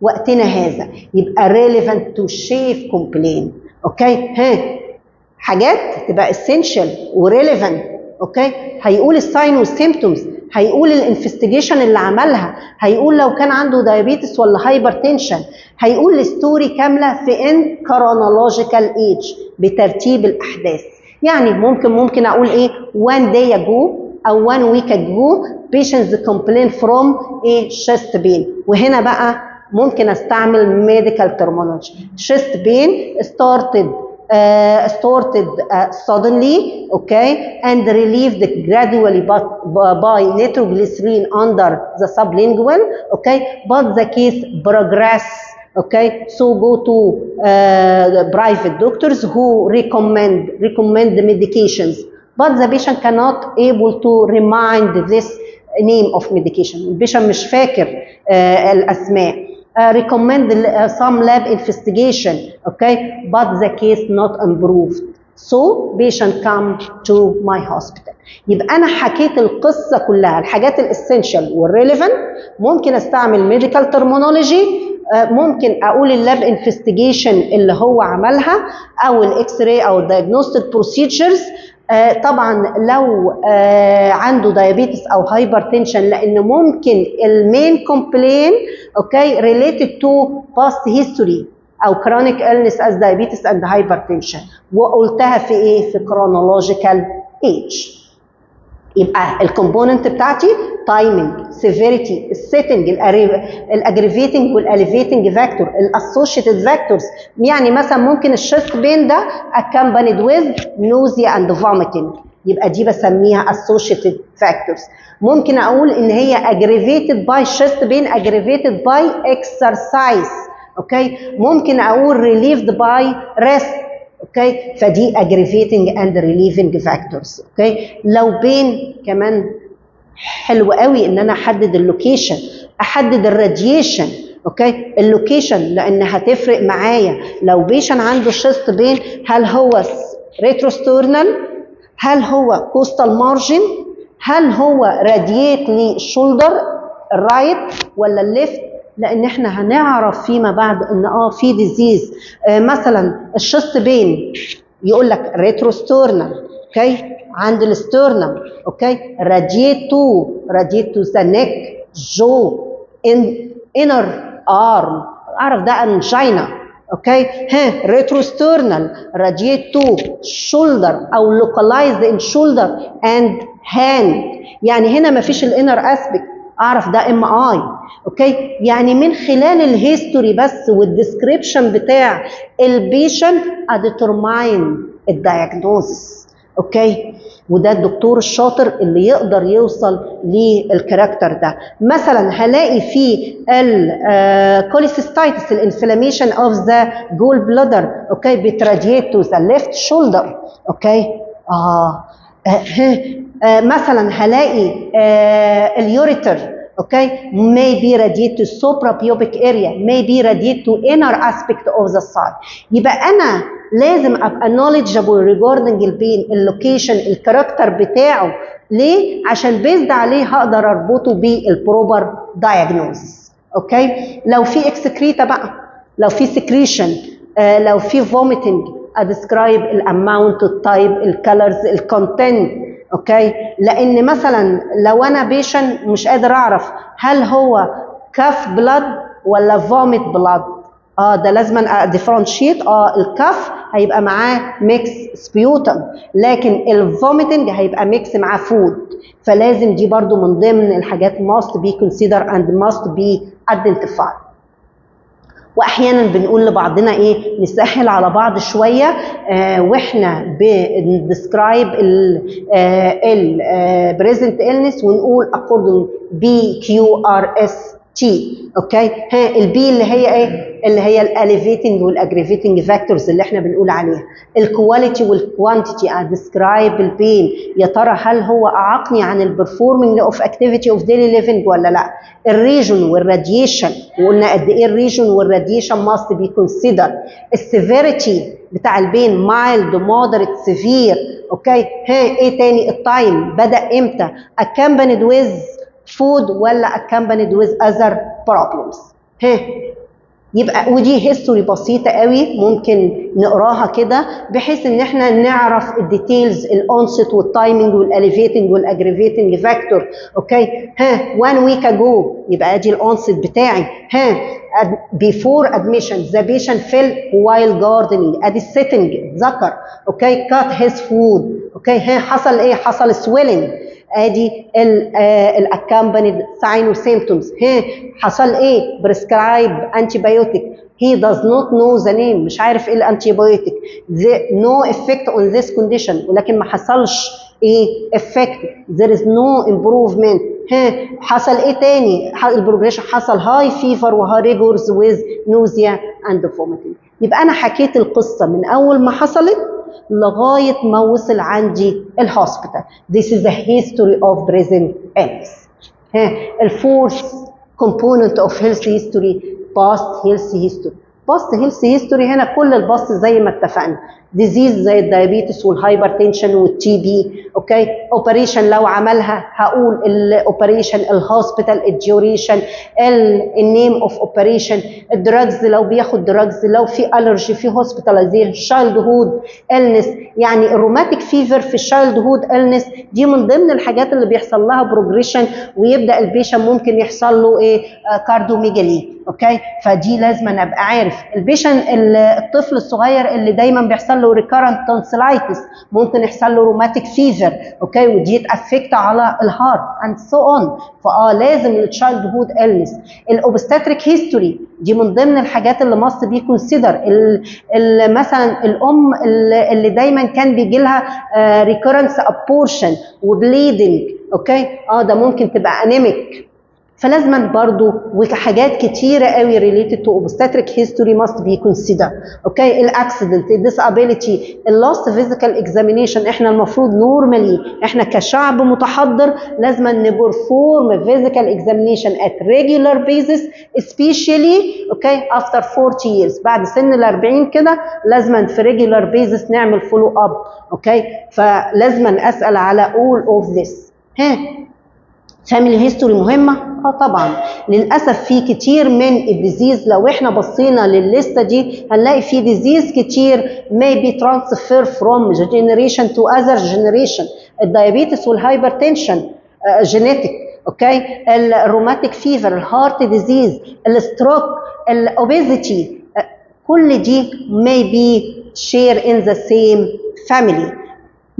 وقتنا هذا، يبقى relevant to شيف كومبلين، اوكي. حاجات تبقى essential وريليفنت، اوكي. هيقول الساين والسيمبتومز، هيقول الانفستيجيشن اللي عملها، هيقول لو كان عنده دايابيتس ولا هايبرتنشن، هيقول الستوري كامله في ان كرونولوجيكال ايج بترتيب الاحداث. يعني ممكن اقول ايه 1 day ago او 1 week ago patients complain from a chest pain، وهنا بقى ممكن استعمل medical terminology. chest pain started suddenly, okay, and relieved gradually by nitroglycerin under the sublingual, okay, but the case progressed. Okay, so go to the private doctors who recommend the medications, but the patient cannot able to remind this name of medication. البيشنت مش فاكر الأسماء. Recommend some lab investigation, okay, but the case not improved. So patient come to my hospital. يبقى أنا حكيت القصة كلها، الحاجات الاسينشال والريليفنت. ممكن استعمل ميديكال ترمينولوجي، ممكن اقول اللاب انفستيجيشن اللي هو عملها، او الاكس راي او الدايجنوستيك بروسيجرز. طبعا لو عنده دايابيتس او هايبرتنشن، لان ممكن المين كومبلين اوكي ريليتد تو باست هيستوري او كرونيك إلنس از دايابيتس اند هايبرتنشن، وقلتها في ايه؟ في كرونولوجيكال ايج. يبقى الكومبوننت بتاعتي تايمنج، سيفيريتي، السيتنج، الاجريفيتنج والاليفيتنج فاكتور، الاسوشيتد فاكتورز. يعني مثلا ممكن الشيست بين ده accompanied with nausea and vomiting، يبقى دي بسميها associated factors. ممكن اقول ان هي aggravated by chest pain aggravated by exercise، اوكي. ممكن اقول relieved by rest، اوكي. فدي aggravating and relieving factors، اوكي. لو بين كمان حلو قوي ان انا احدد اللوكيشن، احدد الراديشن، اوكي. اللوكيشن لان هتفرق معايا. لو بيشن عنده شيست بين، هل هو ريتروستورنال، هل هو كوستال مارجن، هل هو راديات للشولدر الرايت ولا الليفت، لان احنا هنعرف فيما بعد ان في ديزيز. مثلا الشيست بين يقول لك ريتروستورنال، اوكي، عند الستورنم، اوكي، راديت تو ذا نيك، جو، انر ارم، اعرف ده انجينا، اوكي. ريتروستورنال راديت تو شولدر او لوكالايزد ان شولدر اند هاند، يعني هنا ما فيش الانر اسبكت، اعرف ده ام اي، اوكي. يعني من خلال الهيستوري بس والديسكريبشن بتاع البيشنت اديترماين الدايجنوزس، اوكي. وده الدكتور الشاطر اللي يقدر يوصل للكاركتر ده. مثلا هلاقي في الكوليسيستايتس الانفلاميشن اوف ذا جول بلادر، اوكي، بتراديت تو ذا ليفت شولدر، اوكي. مثلا هلاقي اليوريتر، okay, may be radiate to suprapubic area, may be radiate to inner aspect of the side. يبقى أنا لازم أبقى knowledgeable regarding البين، اللوكيشن، الكاركتر بتاعه. ليه؟ عشان بيزد عليه هقدر أربطه بالبروبر diagnosis، okay. لو في اكسكريتا بقى، لو في سكريشن لو في vomiting ادسكرايب الاماونت، التايب، الكالرز، الكونتنت. اوكي، لان مثلا لو انا بيشن مش قادر اعرف هل هو كاف بلاد ولا فوميت بلاد، ده لازم اديفرنشيت. الكاف هيبقى معاه ميكس سبيوتم، لكن الفوميتنج هيبقى ميكس معاه فود. فلازم دي برضو من ضمن الحاجات must be considered and must be identified. واحيانا بنقول لبعضنا ايه، نسهل على بعض شويه واحنا بندسكرايب البريزنت إلنس ونقول according BQRST. اوكي، البي اللي هي ايه؟ اللي هي الاليفيتنج والاجريفيتنج فاكتورز اللي احنا بنقول عليها. الكواليتي والكوانتيتي ادسكرايب البين، يا ترى هل هو اعاقني عن البرفورمينج اوف اكتيفيتي اوف ديلي ليفنج ولا لا. الريجن والراديشن، وقلنا قد ايه الريجن والراديشن ماست بي كونسيدر. السيفيريتي بتاع البين مايلد مودريت سيفير. اوكي، ايه تاني؟ التايم بدا امتى؟ accompanied with food ولا accompanied with other problems. يبقى ودي هيستوري بسيطه قوي ممكن نقراها كده بحيث ان احنا نعرف الديتيلز، الاونست والتايمنج والاليفيتنج والاجريفيتنج فاكتور. اوكي، 1 ويك اجو يبقى ادي الاونست بتاعي. before admission the patient fell while gardening، ادي السيتنج ذكر. اوكي، cut his food. اوكي، حصل ايه؟ حصل swelling، ادي الاكامبانيد ساين وسيمبتومز. حصل ايه؟ بريسكرايب انتيبيوتيك، he does not know the name، مش عارف ايه الانتيبيوتيك. no effect on this condition، ولكن ما حصلش ايه effect، there is no improvement. حصل ايه تاني؟ البروجريشن حصل هاي فيفر وهاي ريجورز with nausea and vomiting. يبقى انا حكيت القصه من اول ما حصلت لغايه ما وصل عندي الهوسبيتال. This is the history of present illness. الفورث component of health history past health history. past health history هنا كل الباست زي ما اتفقنا، ديزيز زي الدايابيتس والهايبرتنشن والتي بي. اوكي، اوبريشن لو عملها هقول الاوبريشن، الهوسبيتال، الديوريشن، النيم اوف اوبريشن، الدراجز لو بياخد دراجز، لو في الرجي، في هوسبيتاليزيشن، شايلد هود النس. يعني الروماتيك فيفر في الشايلد هود النس دي من ضمن الحاجات اللي بيحصل لها بروجريشن ويبدا البيشن ممكن يحصل له ايه؟ كارديوميجالي. اوكي، فدي لازم ابقى عارف. البيشن الطفل الصغير اللي دايما بيحصل له ريكارنت تونسيلايتس ممكن يحصل له روماتيك فيفر. اوكي، ودي تافكت على الهارت اند سو اون. لازم التشايلد هود النس. الاوبستاتريك هيستوري دي من ضمن الحاجات اللي ماست بي كونسيدر. مثلا الام اللي دايما كان بيجي لها ريكورنس ابورشن وبليدنج. اوكي، ده ممكن تبقى انيميك. فلازم برضو وحاجات كتيره قوي related to obstetric history must be considered. اوكي، الاكسيدنت، الديسابيليتي، اللاست فيزيكال اكزامينيشن. احنا المفروض نورمالي احنا كشعب متحضر لازم نبرفورم فيزيكال اكزامينيشن at regular basis especially اوكي after 40 years. بعد سن ال 40 كده لازم في regular basis نعمل فولو اب. اوكي، فلازم اسال على all of this. فاميلي هيستوري مهمه. طبعا للاسف في كتير من الديزيز لو احنا بصينا للليسته دي هنلاقي في ديزيز كتير may be transfer from generation to other generation. الدايابيتس والهايبرتنشن جينيتك. اوكي، الروماتيك فيفر، الهارت ديزيز، الستروك، الاوبيزيتي، كل دي may be share in the same family.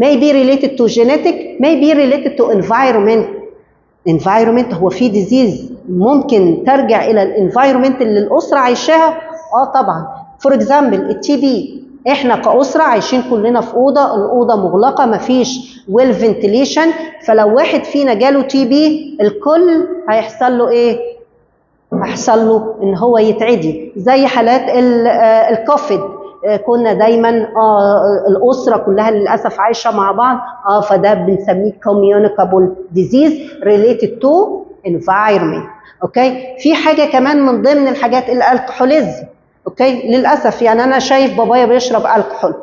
may be related to genetic, may be related to environment. هو في ديزيز ممكن ترجع الى الانفايرمنت اللي الاسره عايشاها. طبعا فور اكزامبل التي بي، احنا كاسره عايشين كلنا في اوضه، الاوضه مغلقه مفيش ويل فنتيليشن، فلو واحد فينا جاله تي بي الكل هيحصل له ايه؟ هيحصل له ان هو يتعدي. زي حالات الكوفيد كنا دايما الاسره كلها للاسف عايشه مع بعض. فده بنسميه communicable disease related to environment. اوكي، في حاجه كمان من ضمن الحاجات الالكحوليزم. اوكي، للاسف يعني انا شايف بابايا بيشرب الكحول.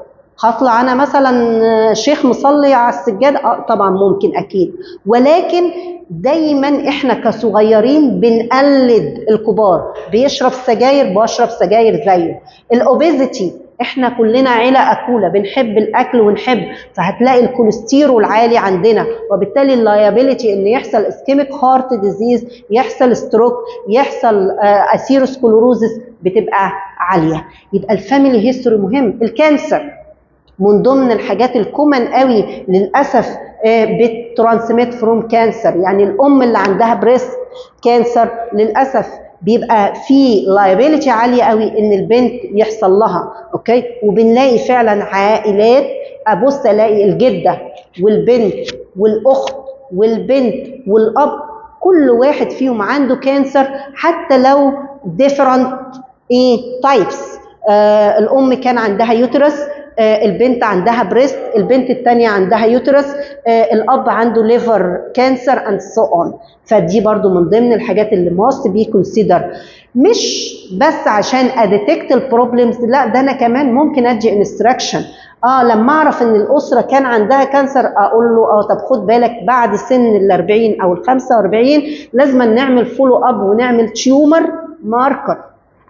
هطلع انا مثلا شيخ مصلي على السجاده؟ طبعا ممكن اكيد، ولكن دايما احنا كصغيرين بنقلد الكبار، بيشرب سجاير بشرب سجاير زيه. الاوبيزيتي، احنا كلنا عيله اكوله، بنحب الاكل ونحب، فهتلاقي الكوليسترول عالي عندنا، وبالتالي اللايبيليتي ان يحصل اسكيميك هارت ديزيز، يحصل ستروك، يحصل اثيروسكلوروزس بتبقى عاليه. يبقى الفاميلي هيستوري مهم. الكانسر من ضمن الحاجات الكومن قوي للاسف بترانسميت فروم كانسر، يعني الام اللي عندها بريست كانسر للاسف بيبقى في لايبيليتي عاليه قوي ان البنت يحصل لها. اوكي، وبنلاقي فعلا عائلات ابص الاقي الجده والبنت والاخت والبنت والاب كل واحد فيهم عنده كانسر، حتى لو different تايبس. الام كان عندها يوترس، البنت عندها بريست، البنت الثانيه عندها يوترس، الاب عنده ليفر كانسر اند سو اون. فدي برضو من ضمن الحاجات اللي ماست بي كونسيدر، مش بس عشان اديتكت البروبلمز، لا ده انا كمان ممكن ادي انستراكشن. لما اعرف ان الاسره كان عندها كانسر اقول له طب خد بالك بعد سن ال 40 او ال 45 لازم نعمل فولو اب ونعمل تيومر ماركر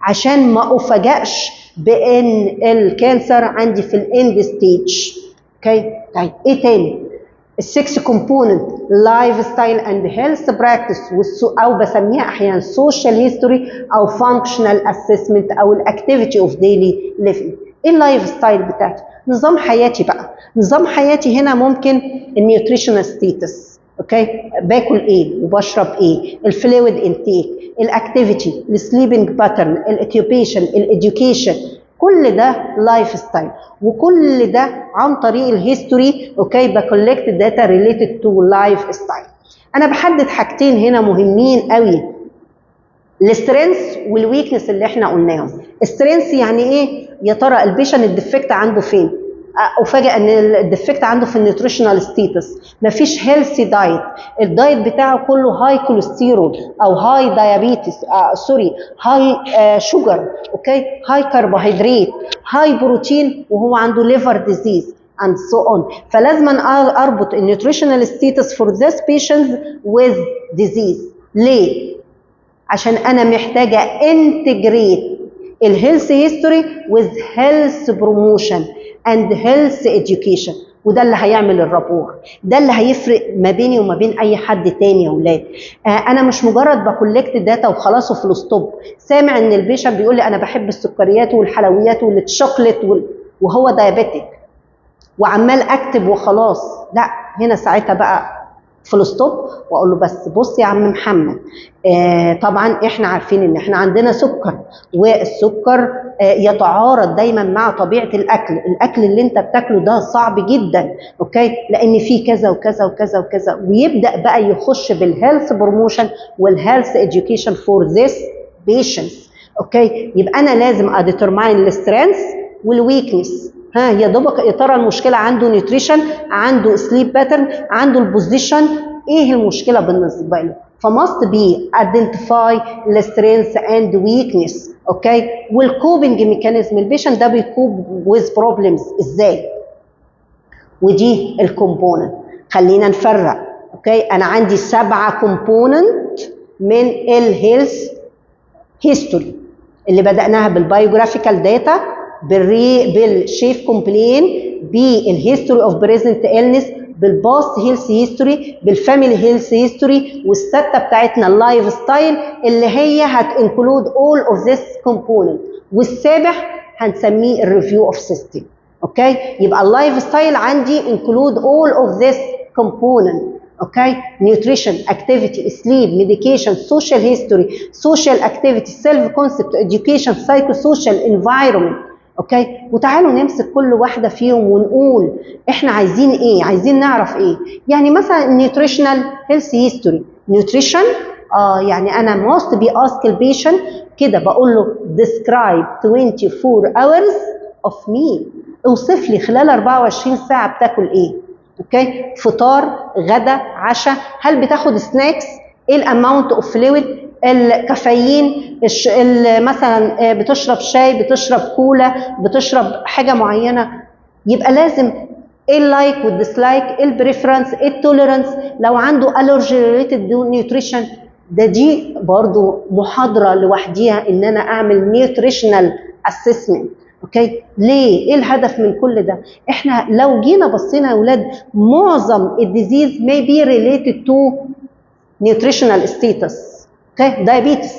عشان ما افاجئش بان الكانسر عندي في الاند ستيج. اوكي، طيب ايه تاني؟ السكس كومبوننت، لايف ستايل اند هيلث براكتس، او بسميها احيانا سوشيال هيستوري او فانكشنال اسسمنت او الاكتيفيتي اوف ديلي ليفنج. ايه اللايف ستايل بتاعتي؟ نظام حياتي بقى. نظام حياتي هنا ممكن النيوتريشنال ستيتس، اوكي، باكل ايه وبشرب ايه، الفلويد انتيك، الاكتيفيتي، السليبنج باترن، الاوكيوبيشن، الاديوكيشن، كل ده لايف ستايل، وكل ده عن طريق الهيستوري. اوكي، بكولكت داتا ريليتد تو لايف ستايل. انا بحدد حاجتين هنا مهمين قوي، السترينث والويكنس اللي احنا قلناهم. السترينث يعني ايه؟ يا ترى البيشن الديفكت عنده فين؟ افاجئ ان الديفكت عنده في النيوتريشنال ستيتس، مفيش هيلثي دايت، الدايت بتاعه كله هاي كوليسترول او هاي دايابيتس، هاي شوجر، اوكي، هاي كربوهيدرات، هاي بروتين، وهو عنده ليفر ديزيز and so on. فلازم اربط النيوتريشنال ستيتس for this patients with disease. ليه؟ عشان انا محتاجه انتجريت الهيلث هيستوري with health promotion and health education، وده اللي هيعمل الرابور، ده اللي هيفرق ما بيني وما بين اي حد تاني يا اولاد. انا مش مجرد بكولكت داتا وخلاص وفي الستوب. سامع ان البيشنت بيقول لي انا بحب السكريات والحلويات والشوكليت وهو دايابيتك وعمال اكتب وخلاص، لا، هنا ساعتها بقى فول ستوب واقول له بس بص يا عم محمد، طبعا احنا عارفين ان احنا عندنا سكر، والسكر يتعارض دايما مع طبيعه الاكل اللي انت بتاكله ده صعب جدا، اوكي، لان فيه كذا وكذا وكذا وكذا، ويبدا بقى يخش بالهيلث بروموشن والهيلث اديوكيشن فور ذيس بيشنتس. اوكي، يبقى انا لازم اديترماين السترينث والويكنس. يا دوبك يا ترى المشكله عنده نيوتريشن، عنده سليب باترن، عنده البوزيشن، ايه المشكله بالنسبه له؟ فماست بي ايدنتيفاي السترينث اند ويكنس. اوكي، والكوبنج ميكانيزم، البيشنت ده بيكوب ويز بروبلمز ازاي؟ ودي الكومبوننت. خلينا نفرق. اوكي، انا عندي 7 كومبوننت من الهيلث هيستوري اللي بدأناها بالبايوجرافيكال داتا، بالشيف كومبلين، بالهيستوري اوف بريزنت إلنس، بالباست هيلث هيستوري، بالفاميلي هيلث هيستوري، والسته بتاعتنا اللايف ستايل اللي هي هتنكلود اول اوف ذيس كومبوننت، والسابع هنسميه الريفيو اوف سيستم. اوكي، يبقى اللايف ستايل عندي انكلود اول اوف ذيس كومبوننت. اوكي، نيوتريشن، اكتيفيتي، سليب، ميديكيشن، سوشيال هيستوري، سوشيال اكتيفيتي، سيلف كونسبت، اديوكيشن، سايكو سوشيال، انفايرمنت. اوكي، وتعالوا نمسك كل واحده فيهم ونقول احنا عايزين ايه، عايزين نعرف ايه. يعني مثلا النيوتريشنال هيلث هيستوري، نيوتريشن يعني انا موست بي اسك البيشنت كده، بقول له describe 24 hours of meal، اوصف لي خلال 24 ساعه بتاكل ايه. اوكي، فطار، غدا، عشاء، هل بتاخد سناكس، ايه الاماونت اوف فلويد، الكافيين، مثلا بتشرب شاي، بتشرب كولا، بتشرب حاجه معينه. يبقى لازم ايه اللايك والديسلايك، ايه البريفرنس، ايه التوليرانس، لو عنده الرجي ريليتد نيوتريشن. دي برضو محاضره لوحديها ان انا اعمل نيوتريشنال اسسمنت. اوكي، ليه؟ ايه الهدف من كل ده؟ احنا لو جينا بصينا يا اولاد معظم الديزيز may be related to nutritional status. اوكي، دايابيتس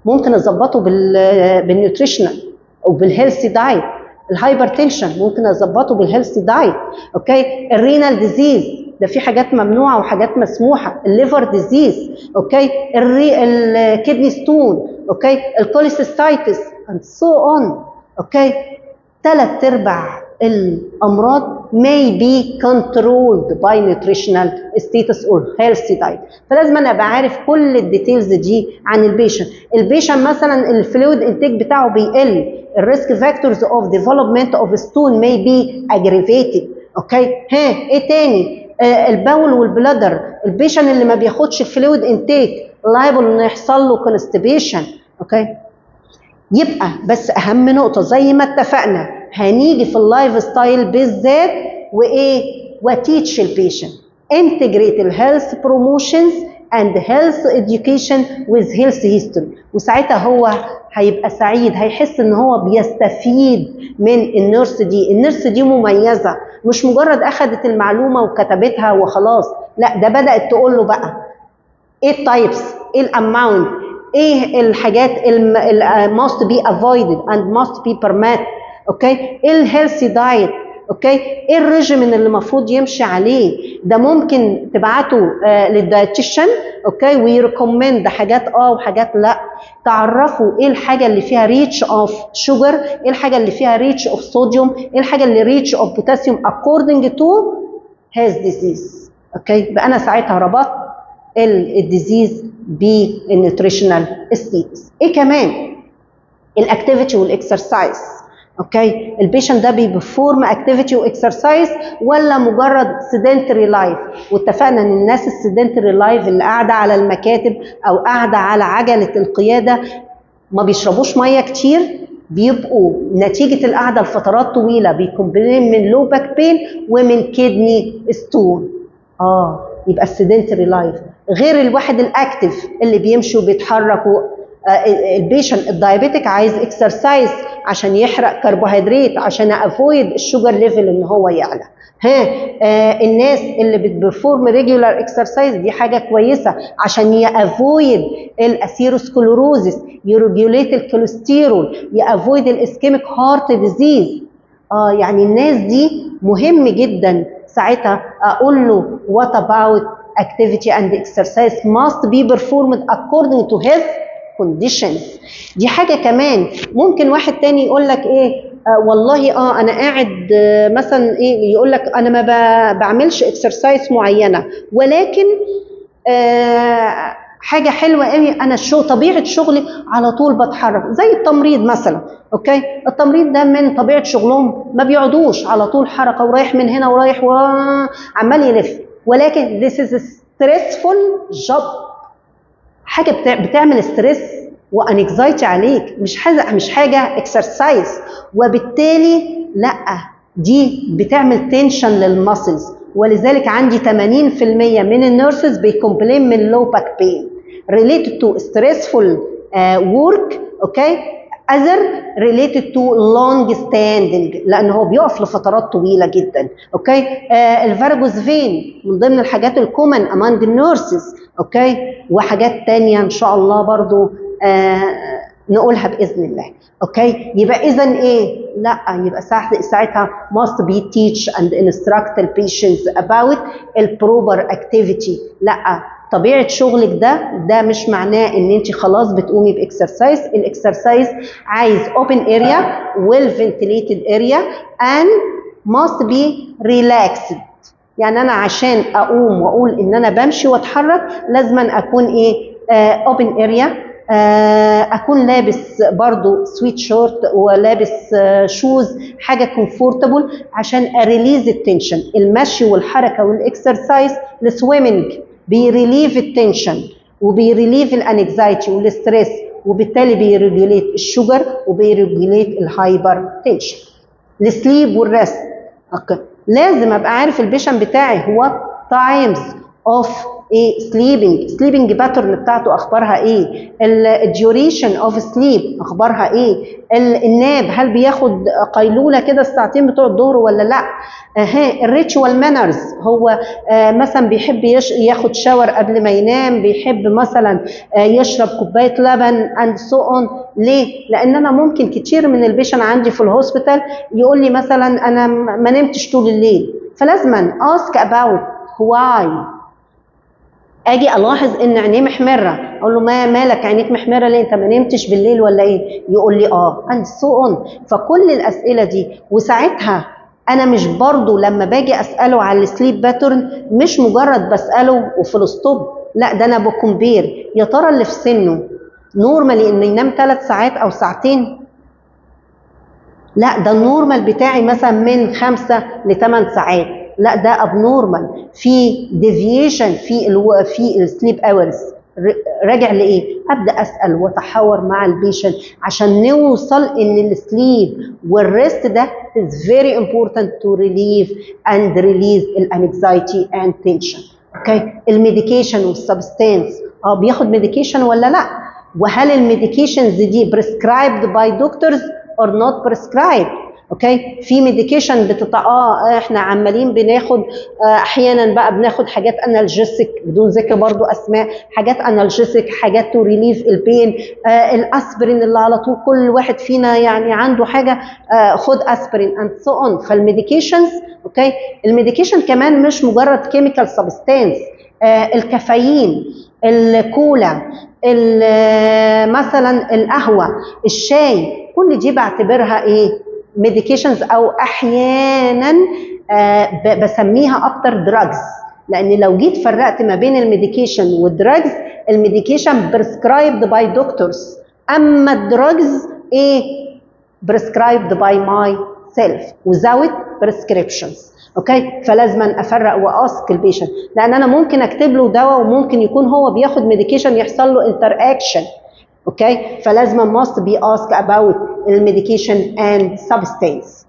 ممكن اظبطه بالنيوتريشنال او بالهيلثي دايت. الهايبرتنشن ممكن اظبطه بالهيلثي دايت. اوكي، الرينال ديزيز ده في حاجات ممنوعه وحاجات مسموحه. الليفر ديزيز، اوكي، الكدني ستون، اوكي، الكوليسيستايتس and so on. اوكي، 3/4 الامراض may be controlled by nutritional status or healthy diet. فلازم انا ابقى عارف كل الديتيلز دي عن البيشنت مثلا الفلويد انتيك بتاعه بيقل، الريسك فاكتورز اوف ديفلوبمنت اوف ستون may be aggravated. اوكي، ايه تاني؟ البول والبلادر، البيشنت اللي ما بياخدش الفلويد انتيك liable انه يحصل له constipation. اوكي، يبقى بس اهم نقطه زي ما اتفقنا هنيجي في اللايف ستايل بالذات وايه وتيتش البيشنت integrate الهيلث بروموشنز and health education with health history. وساعتها هو هيبقى سعيد، هيحس ان هو بيستفيد من النيرس دي. النيرس دي مميزه، مش مجرد اخذت المعلومه وكتبتها وخلاص، لا ده بدات تقول له بقى ايه التايبس، ايه الاماونت، ايه الحاجات must be avoided and must be permitted. اوكي، ايه الهيلثي دايت، اوكي، ايه الريجيمين اللي المفروض يمشي عليه. ده ممكن تبعته للدايتيشن، اوكي، ويريكومند حاجات وحاجات لا. تعرفوا ايه الحاجه اللي فيها ريتش اوف شوجر، ايه الحاجه اللي فيها ريتش اوف صوديوم، ايه الحاجه اللي ريتش اوف بوتاسيوم according to his disease. اوكي، يبقى انا ساعتها ربطت الديزيز بالنيوتريشنال ستيتس. ايه كمان؟ الاكتيفيتي والاكسرسايز. اوكي، البيشنت ده بيبرفورم اكتيفيتي واكسرسايز ولا مجرد سيدنتري لايف؟ واتفقنا ان الناس السيدنتري لايف اللي قاعده على المكاتب او قاعده على عجله القياده ما بيشربوش ميه كتير، بيبقوا نتيجه القعده لفترات طويله بيكومبلين من لو باك بين ومن كدني ستون. يبقى السيدنتري لايف غير الواحد الاكتف اللي بيمشي وبيتحرك. البيشنت الدايابيتك عايز اكسرسايز عشان يحرق كربوهيدرات، عشان افويد الشوجر ليفل ان هو يعلى. الناس اللي بتبرفورم ريجولار اكسرسايز دي حاجه كويسه عشان يافويد الاثيروسكلوروزس، يريجوليت الكوليسترول، يافويد الاسكيميك هارت ديزيز. يعني الناس دي مهم جدا ساعتها اقول له what about activity and exercise must be performed according to health conditions. دي حاجه كمان. ممكن واحد تاني يقول لك ايه والله انا قاعد مثلا ايه، يقول لك انا ما بعملش اكسرسايز معينه، ولكن حاجه حلوه قوي انا طبيعه شغلي على طول بتحرك، زي التمريض مثلا. اوكي، التمريض ده من طبيعه شغلهم ما بيقعدوش على طول حركه ورايح من هنا ورايح وعمال يلف، ولكن this is a stressful job. حاجه بتعمل ستريس وانكزايتي عليك، مش حاجه اكسرسايز. وبالتالي لا، دي بتعمل تنشن للماسلز. ولذلك عندي 80% من النيرسز بيكومبلين من لو باك بين related to stressful work. اوكي، other related to long standing لان هو بيقف لفترات طويله جدا. اوكي، الفارجوس فين من ضمن الحاجات الكومن among النيرسز. اوكي، وحاجات تانية ان شاء الله برضو نقولها باذن الله. اوكي، يبقى اذا ايه؟ لا، يبقى ساعتها must be teach and instruct the patients about البروبر activity. لا، طبيعه شغلك ده مش معناه ان انت خلاص بتقومي باكسرسايز. الاكسرسايز عايز open area well ventilated area and must be relaxed. يعني انا عشان اقوم واقول ان انا بمشي واتحرك لازم اكون ايه؟ open area، اكون لابس برضو سويت شورت ولابس شوز، حاجه كومفورتبل عشان اريليز التنشن. المشي والحركه والاكسرسايز السويمنج بيريليف التنشن وبيريليف الانكزايتي والستريس، وبالتالي بيريجوليت الشوجر وبيريجوليت الهايبر تنشن. السليب والريست. اوكي، لازم ابقى عارف البيشنت بتاعي هو تايمز اوف ايه سليبنج باترن بتاعته اخبارها ايه، الديوريشن اوف سليب اخبارها ايه، الناب هل بياخد قيلوله كده الساعتين بتوع الظهر ولا لا. الريتشوال مانرز، هو مثلا بيحب ياخد شاور قبل ما ينام، بيحب مثلا يشرب كوبايه لبن اند سو اون. ليه؟ لان انا ممكن كتير من البيشن عندي في الهوسبيتال يقول لي مثلا انا ما نمتش طول الليل، فلازما ask about why. اجي الاحظ ان عينيه محمره، اقول له مالك عينيك محمره ليه، انت ما نمتش بالليل ولا ايه؟ يقول لي اند سو اون. فكل الاسئله دي، وساعتها انا مش برضو لما باجي اساله على السليب باترن مش مجرد بساله وفول ستوب، لا ده انا بكمبير يا ترى اللي في سنه نورمالي انه ينام 3 ساعات او ساعتين، لا ده النورمال بتاعي مثلا من 5 ل 8 ساعات، لا ده ابنورمال، في ديفيشن في السليب اورز. راجع لايه؟ ابدا اسال واتحاور مع البيشنت عشان نوصل ان السليب والريست ده is very important to relieve and release الانكزايتي and tension. اوكي، الميديكيشن والسبستانس، بياخد ميديكيشن ولا لا، وهل الميديكيشنز دي prescribed by doctors or not prescribed. اوكي، في ميديكيشن احنا عمالين بناخد احيانا بقى بناخد حاجات انالجيسيك بدون ذكر برضو اسماء، حاجات انالجيسيك، حاجات تو ريليف البين، الاسبرين اللي على طول كل واحد فينا يعني عنده حاجه خد اسبرين اند سو اون. فالميديكيشنز اوكي، الميديكيشن كمان مش مجرد كيميكال سبستانس، الكافيين، الكولا، مثلا القهوه، الشاي، كل دي بعتبرها ايه ميديكيشنز، او احيانا بسميها اكتر دراجز، لان لو جيت فرقت ما بين الميديكيشن والدراجز، الميديكيشن بريسكرايبد باي دكتورز، اما الدراجز ايه بريسكرايبد باي ماي سيلف without prescriptions. اوكي، فلازم افرق واسك البيشنت، لان انا ممكن اكتب له دواء وممكن يكون هو بياخد ميديكيشن يحصل له انتر اكشن. اوكي، فلازم must be asked about الميديكيشن and substance.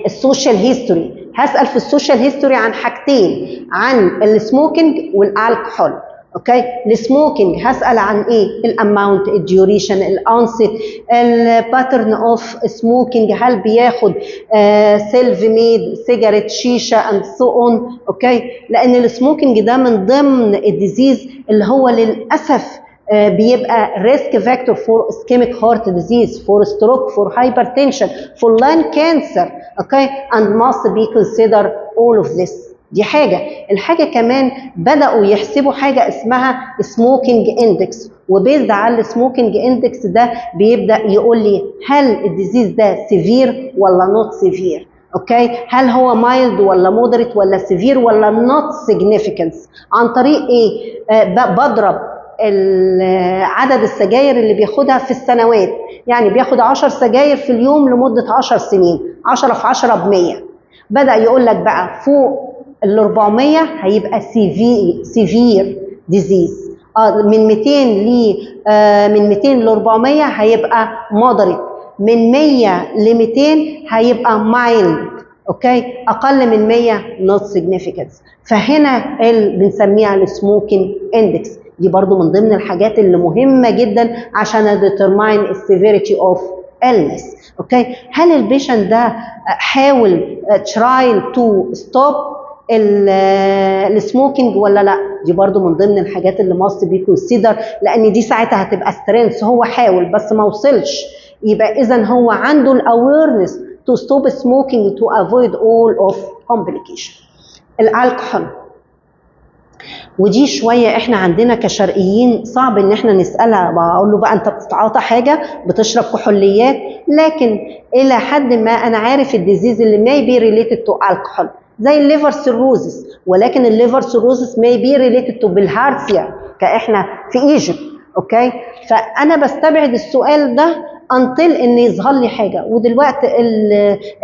السوشيال هيستوري، هسأل في السوشيال هيستوري عن حاجتين، عن السموكينج والالكحول. اوكي، السموكينج هسأل عن ايه؟ الاماونت، الديوريشن، الانست، الباترن اوف سموكينج، هل بياخد سيلف ميد سيجاريت، شيشه اند سو اون. اوكي، لان السموكينج ده من ضمن الديزيز اللي هو للاسف بيبقى risk factor for ischemic heart disease, for stroke, for hypertension, for lung cancer. Okay, and must be considered all of this. دي حاجة. الحاجة كمان بدأوا يحسبوا حاجة اسمها smoking index، وبيزد على السموكينج اندكس ده بيبدأ يقول لي هل الديزيز ده سيفير ولا نوت سيفير. اوكي، هل هو مايلد ولا مودريت ولا سيفير ولا نوت سيجنيفيكانس. عن طريق ايه؟ بضرب عدد السجاير اللي بياخدها في السنوات، يعني بياخد 10 سجاير في اليوم لمدة 10 سنين، 10 في 10 ب100. بدأ يقول لك بقى فوق ال 400 هيبقى سيفير ديزيز، من 200 ل 400 هيبقى مودريت، من 100 ل 200 هيبقى مايلد. اوكي، اقل من 100 نوت سيجنيفيكانس. فهنا بنسميها السموكينج اندكس، دي برضو من ضمن الحاجات اللي مهمه جدا عشان determine السيفيريتي اوف illness. اوكي، هل البيشنت ده حاول trying to stop السموكينج ولا لا؟ دي برضو من ضمن الحاجات اللي must be considered، لان دي ساعتها هتبقى سترينث، هو حاول بس ما وصلش، يبقى اذا هو عنده الاويرنس to stop smoking to avoid all of complication. الالكحول، ودي شويه احنا عندنا كشرقيين صعب ان احنا نسالها، بقول له بقى انت بتتعاطى حاجه، بتشرب كحوليات، لكن الى حد ما انا عارف الديزيز اللي may be related to alcohol زي الليفر سيروزس، ولكن الليفر سيروزس may be related to بالهارسيا كاحنا في ايجيبت. اوكي، فانا بستبعد السؤال ده until ان يظهر لي حاجه. ودلوقتي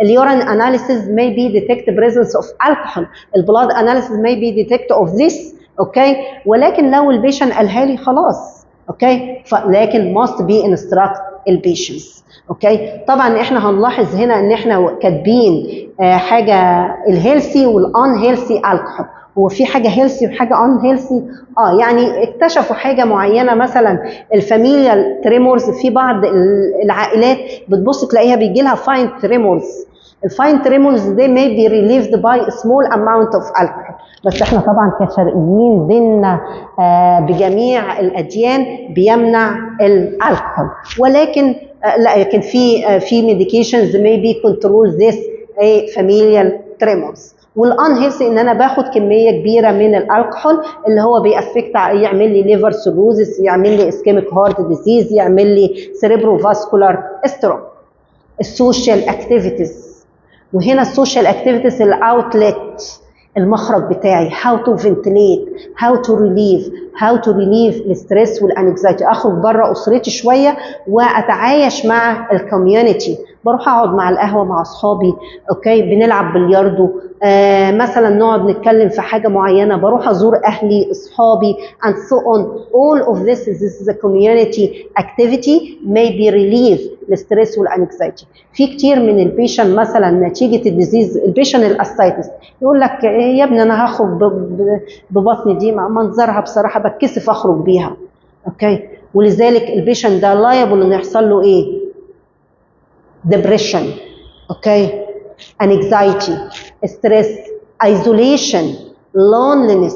اليورين اناليسيز may be detect presence of alcohol، البلاد اناليسيز may be detect of this. اوكي، ولكن لو البيشن قالها لي خلاص اوكي. لكن must be instruct البيشنتس. اوكي. طبعا احنا هنلاحظ هنا ان احنا كاتبين حاجه الهيلثي والان هيلثي الكحول. هو في حاجه هيلثي وحاجه ان هيلثي؟ يعني اكتشفوا حاجه معينه، مثلا الفاميليال تريمورز، في بعض العائلات بتبص تلاقيها بيجي لها فاين تريمورز. الفاين تريمورز دي may be relieved by a small amount of alcohol. بس احنا طبعا كشرقيين ديننا بجميع الاديان بيمنع الالكحول، ولكن لكن في medications may be control this familial tremors. والان هيلثي ان انا باخد كميه كبيره من الالكحول اللي هو بيأفكت، يعمل لي ليفر سيروزس، يعمل لي اسكيميك هارت ديزيز، يعمل لي سيريبرو فاسكولار ستروك. السوشيال اكتيفيتيز، وهنا السوشيال اكتيفيتيز الاوتلت، المخرج بتاعي، how to ventilate, how to relieve الستريس والانكزايتي. اخرج بره اسرتي شويه واتعايش مع الكوميونتي، بروح اقعد مع القهوه مع اصحابي، اوكي، بنلعب بلياردو، مثلا نقعد نتكلم في حاجه معينه، بروح ازور اهلي اصحابي and so on. all of this is a community activity may be relieve الستريس والانكزايتي. في كتير من البيشن مثلا نتيجه الديزيز، البيشن الاسايتس يقول لك يا ابني انا هخرج ببطني دي منظرها بصراحه بتكسف اخرج بيها، اوكي. ولذلك البيشن ده لايبل انه يحصل له ايه؟ depression، اوكي، anxiety، stress، isolation، loneliness.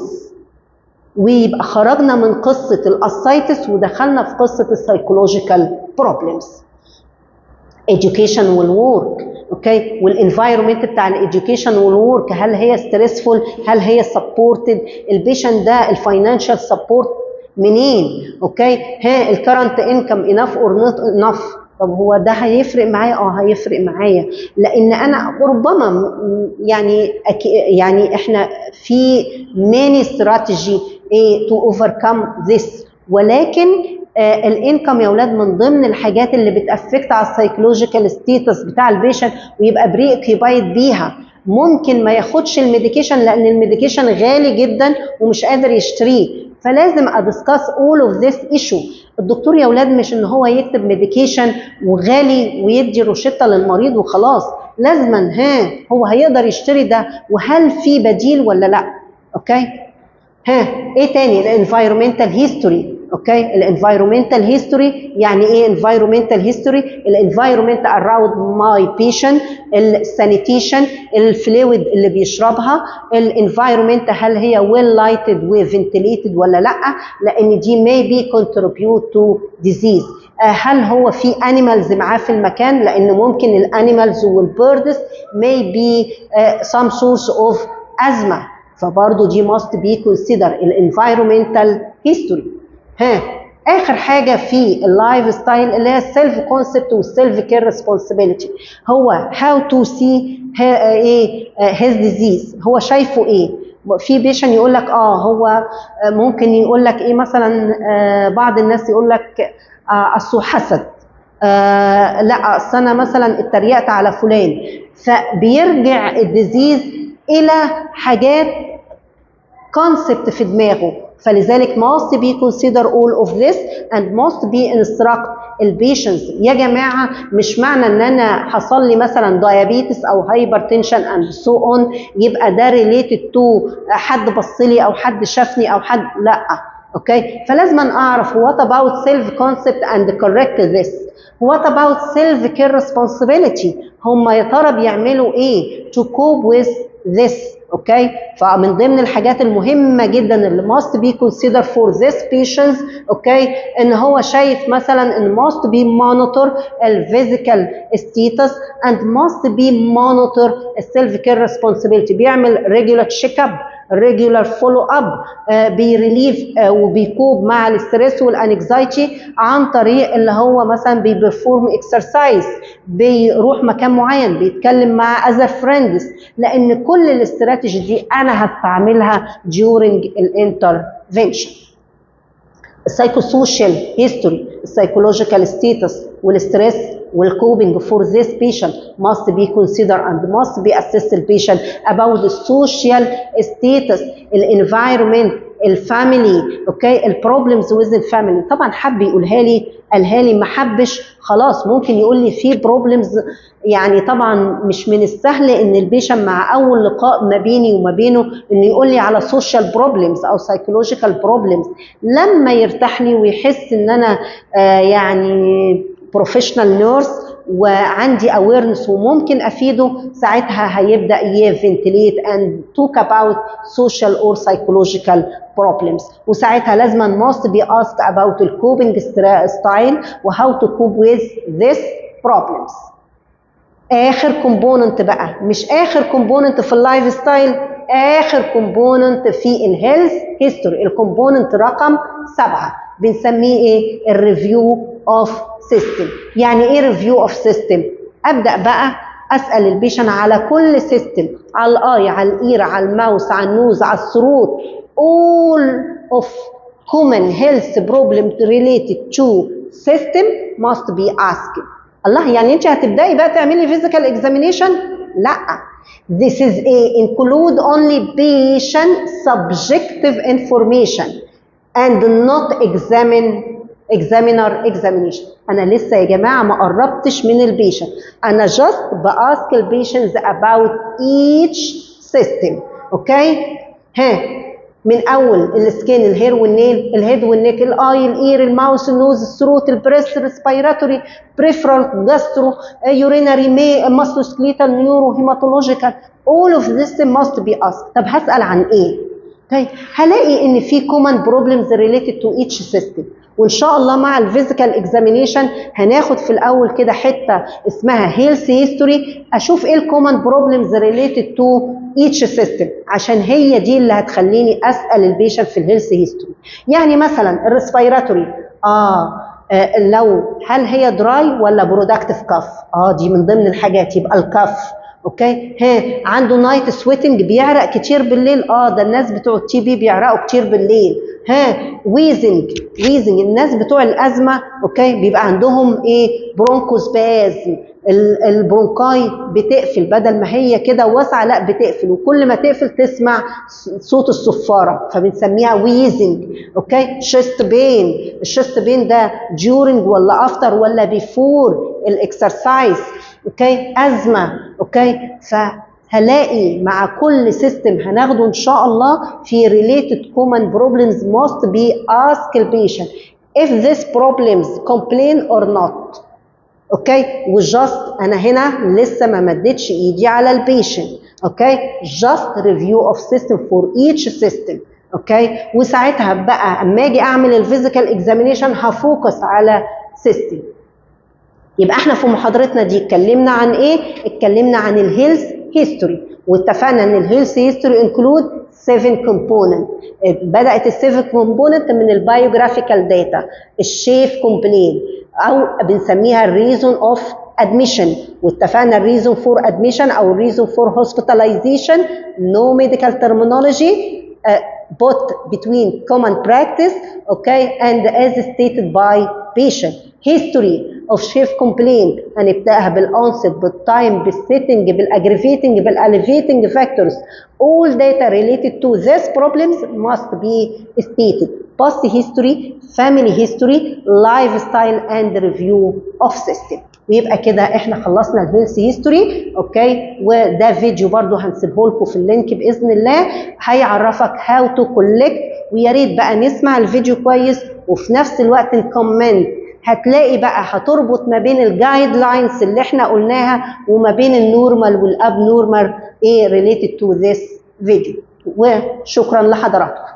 ويبقى خرجنا من قصه الاسايتس ودخلنا في قصه السايكولوجيكال بروبلمز. education والwork، اوكي، والانفايرمنت بتاع الاديوكيشن والورك، هل هي ستريسفول؟ هل هي سبورتد؟ البيشنت ده الفاينانشال سبورت منين؟ اوكي. الكرنت انكم انف اور نوت انف؟ طب هو ده هيفرق معايا؟ هيفرق معايا، لان انا ربما يعني احنا في ماني استراتيجي تو اوفركم ذس، ولكن الانكم يا اولاد من ضمن الحاجات اللي بتأفكت على السايكولوجيكال ستيتس بتاع البيشنت ويبقى بري اوكيبايد بيها. ممكن ما ياخدش الميديكيشن لان الميديكيشن غالي جدا ومش قادر يشتريه، فلازم ادسكاس اول اوف ذيس ايشو. الدكتور يا اولاد مش ان هو يكتب ميديكيشن وغالي ويدي روشته للمريض وخلاص، لازما هو هيقدر يشتري ده وهل في بديل ولا لا، اوكي. ايه تاني؟ الانفايرمنتال هيستوري، اوكي. الانفايرمنتال هيستوري يعني ايه انفايرمنتال هيستوري؟ الانفايرمنت اراوند ماي بيشنت، السانيتيشن، الفلويد اللي بيشربها، الانفايرمنت هل هي ويل لايتد وفنتليتد ولا لا، لان دي may be contribute to disease. هل هو في انيمالز معاه في المكان؟ لان ممكن الانيمالز والبيردز may be some source of asthma، فبرضه دي must be consider الانفايرمنتال هيستوري. اخر حاجه في اللايف ستايل اللي هي السيلف كونسبت والسيلف كير ريسبونسبيلتي، هو هاو تو سي هيز ديزيز، هو شايفه ايه. في بيشن يقول لك هو ممكن يقول لك ايه مثلا، بعض الناس يقول لك اصله حسد، لا اصل انا مثلا اتريقت على فلان، فبيرجع الديزيز الى حاجات كونسبت في دماغه. فلذلك must be consider all of this and must be instruct البيشنتس. يا جماعه مش معنى ان انا حصل لي مثلا diabetes او hypertension and so on يبقى ده related to حد بص لي او حد شافني او حد، لا، اوكي. فلازم اعرف what about self concept and correct this. what about self care responsibility، هم يا ترى بيعملوا ايه to cope with this، اوكي. فمن ضمن الحاجات المهمه جدا اللي must be considered for this patients، اوكي، ان هو شايف مثلا ان must be monitor physical status and must be monitor self care responsibility، بيعمل regular check up، regular follow up، بيريليف وبيكوب مع الاسترس والانكزايتي عن طريق اللي هو مثلا بيبرفورم اكسرسايز، بيروح مكان معين، بيتكلم مع other friends، لان كل الاستراتيجي دي انا هستعملها during الانترفنشن. السايكوسوشيال هيستوري، السايكولوجيكال ستيتس والستريس والcoping for this patient must be considered and must be assessed the patient about the social status, environment الفاميلي، اوكي، البروبلمز ويز الفاميلي. طبعا حب يقولها لي، قالها لي، ما حبش خلاص ممكن يقول لي في بروبلمز. يعني طبعا مش من السهل ان البيشن مع اول لقاء ما بيني وما بينه انه يقول لي على سوشيال بروبلمز او سايكولوجيكال بروبلمز. لما يرتاح لي ويحس ان انا يعني بروفيشنال نيرس وعندي awareness وممكن افيده، ساعتها هيبدا يفنتليت and talk about social or psychological problems. وساعتها لازم must be asked about the coping style و how to cope with this problems. اخر كومبوننت بقى، مش اخر كومبوننت في اللايف ستايل، اخر كومبوننت في الهيلث هيستوري، الكومبوننت رقم 7 بنسميه ايه؟ الريفيو اوف سيستم. يعني ايه ريفيو اوف سيستم؟ ابدا بقى اسال البيشن على كل سيستم، على الاي، على الاير، على الماوس، على النوز، على الثروت، all of common health problem related to system must be asked. الله، يعني انت هتبداي بقى تعملي physical examination؟ لا. This is a include only patient subjective information and not examiner examination. انا لسه يا جماعه ما قربتش من البيشنت، انا just باسك البيشنتس about each system. اوكي، ها، من اول السكين، الهير والنيل، الهيد والنيك، الاي، الاير، الماوس، النوز، الثروت، البريست، ريسبيراتوري، بريفرال، جاسترو، يورينري، ماسلوسكليتال، نيورو، هيماتولوجيكال، all of this must be asked. طب هسال عن ايه؟ طيب هلاقي ان في common problems related to each system. وان شاء الله مع الفيزيكال اكزامينيشن هناخد في الاول كده حته اسمها هيلث هيستوري، اشوف ايه الكومن بروبلمز ريليتد تو ايتش سيستم، عشان هي دي اللي هتخليني اسال البيشنت في الهيلث هيستوري. يعني مثلا الريسبيراتوري، لو هل هي دراي ولا برودكتيف كاف؟ دي من ضمن الحاجات، يبقى الكاف. اوكي، عنده نايت سويتنج، بيعرق كتير بالليل، ده الناس بتوع التي بي بيعرقوا كتير بالليل. ويزنج الناس بتوع الازمه، اوكي، بيبقى عندهم ايه؟ برونكوسبازم، البرونكاي بتقفل، بدل ما هي كده واسعه لا بتقفل، وكل ما تقفل تسمع صوت الصفاره، فبنسميها ويزنج. اوكي، شيست بين، الشيست بين ده during ولا افتر ولا بيفور الاكسرسايز؟ اوكي، ازمه. اوكي، فهلاقي مع كل سيستم هناخده ان شاء الله في related common problems must be asked the patient if these problems complain or not. اوكي، وجاست انا هنا لسه ما مدتش ايدي على البيشنت. اوكي، just review of system for each system. اوكي، وساعتها بقى اما اجي اعمل الفيزيكال اكزامينيشن هفوكس على سيستم. يبقى احنا في محاضرتنا دي اتكلمنا عن ايه؟ اتكلمنا عن الهيلث هيستوري، واتفقنا ان الهيلث هيستوري انكلود 7 كومبوننت. بدات ال7 كومبوننت من البايوجرافيكال داتا، الشيف كومبلين او بنسميها الريزون اوف admission، واتفقنا الريزون فور admission او الريزون فور hospitalization no medical terminology both between common practice. okay, and as stated by patient. history of chief complaint هنبداها بالانست، بالتايم، بالسيتنج، بالاجريفيتنج، بالاليفيتنج factors. all data related to these problems must be stated. past history, family history, lifestyle and review of system. ويبقى كده احنا خلصنا الهيلث هيستوري. اوكي، وده فيديو برضو هنسيبه لكم في اللينك باذن الله، هيعرفك هاو تو كولكت. ويا ريت بقى نسمع الفيديو كويس وفي نفس الوقت نكومنت. هتلاقي بقى هتربط ما بين الجايد لاينز اللي احنا قلناها وما بين النورمال والاب نورمال ايه ريليتد تو ذس فيديو. وشكرا لحضراتكم.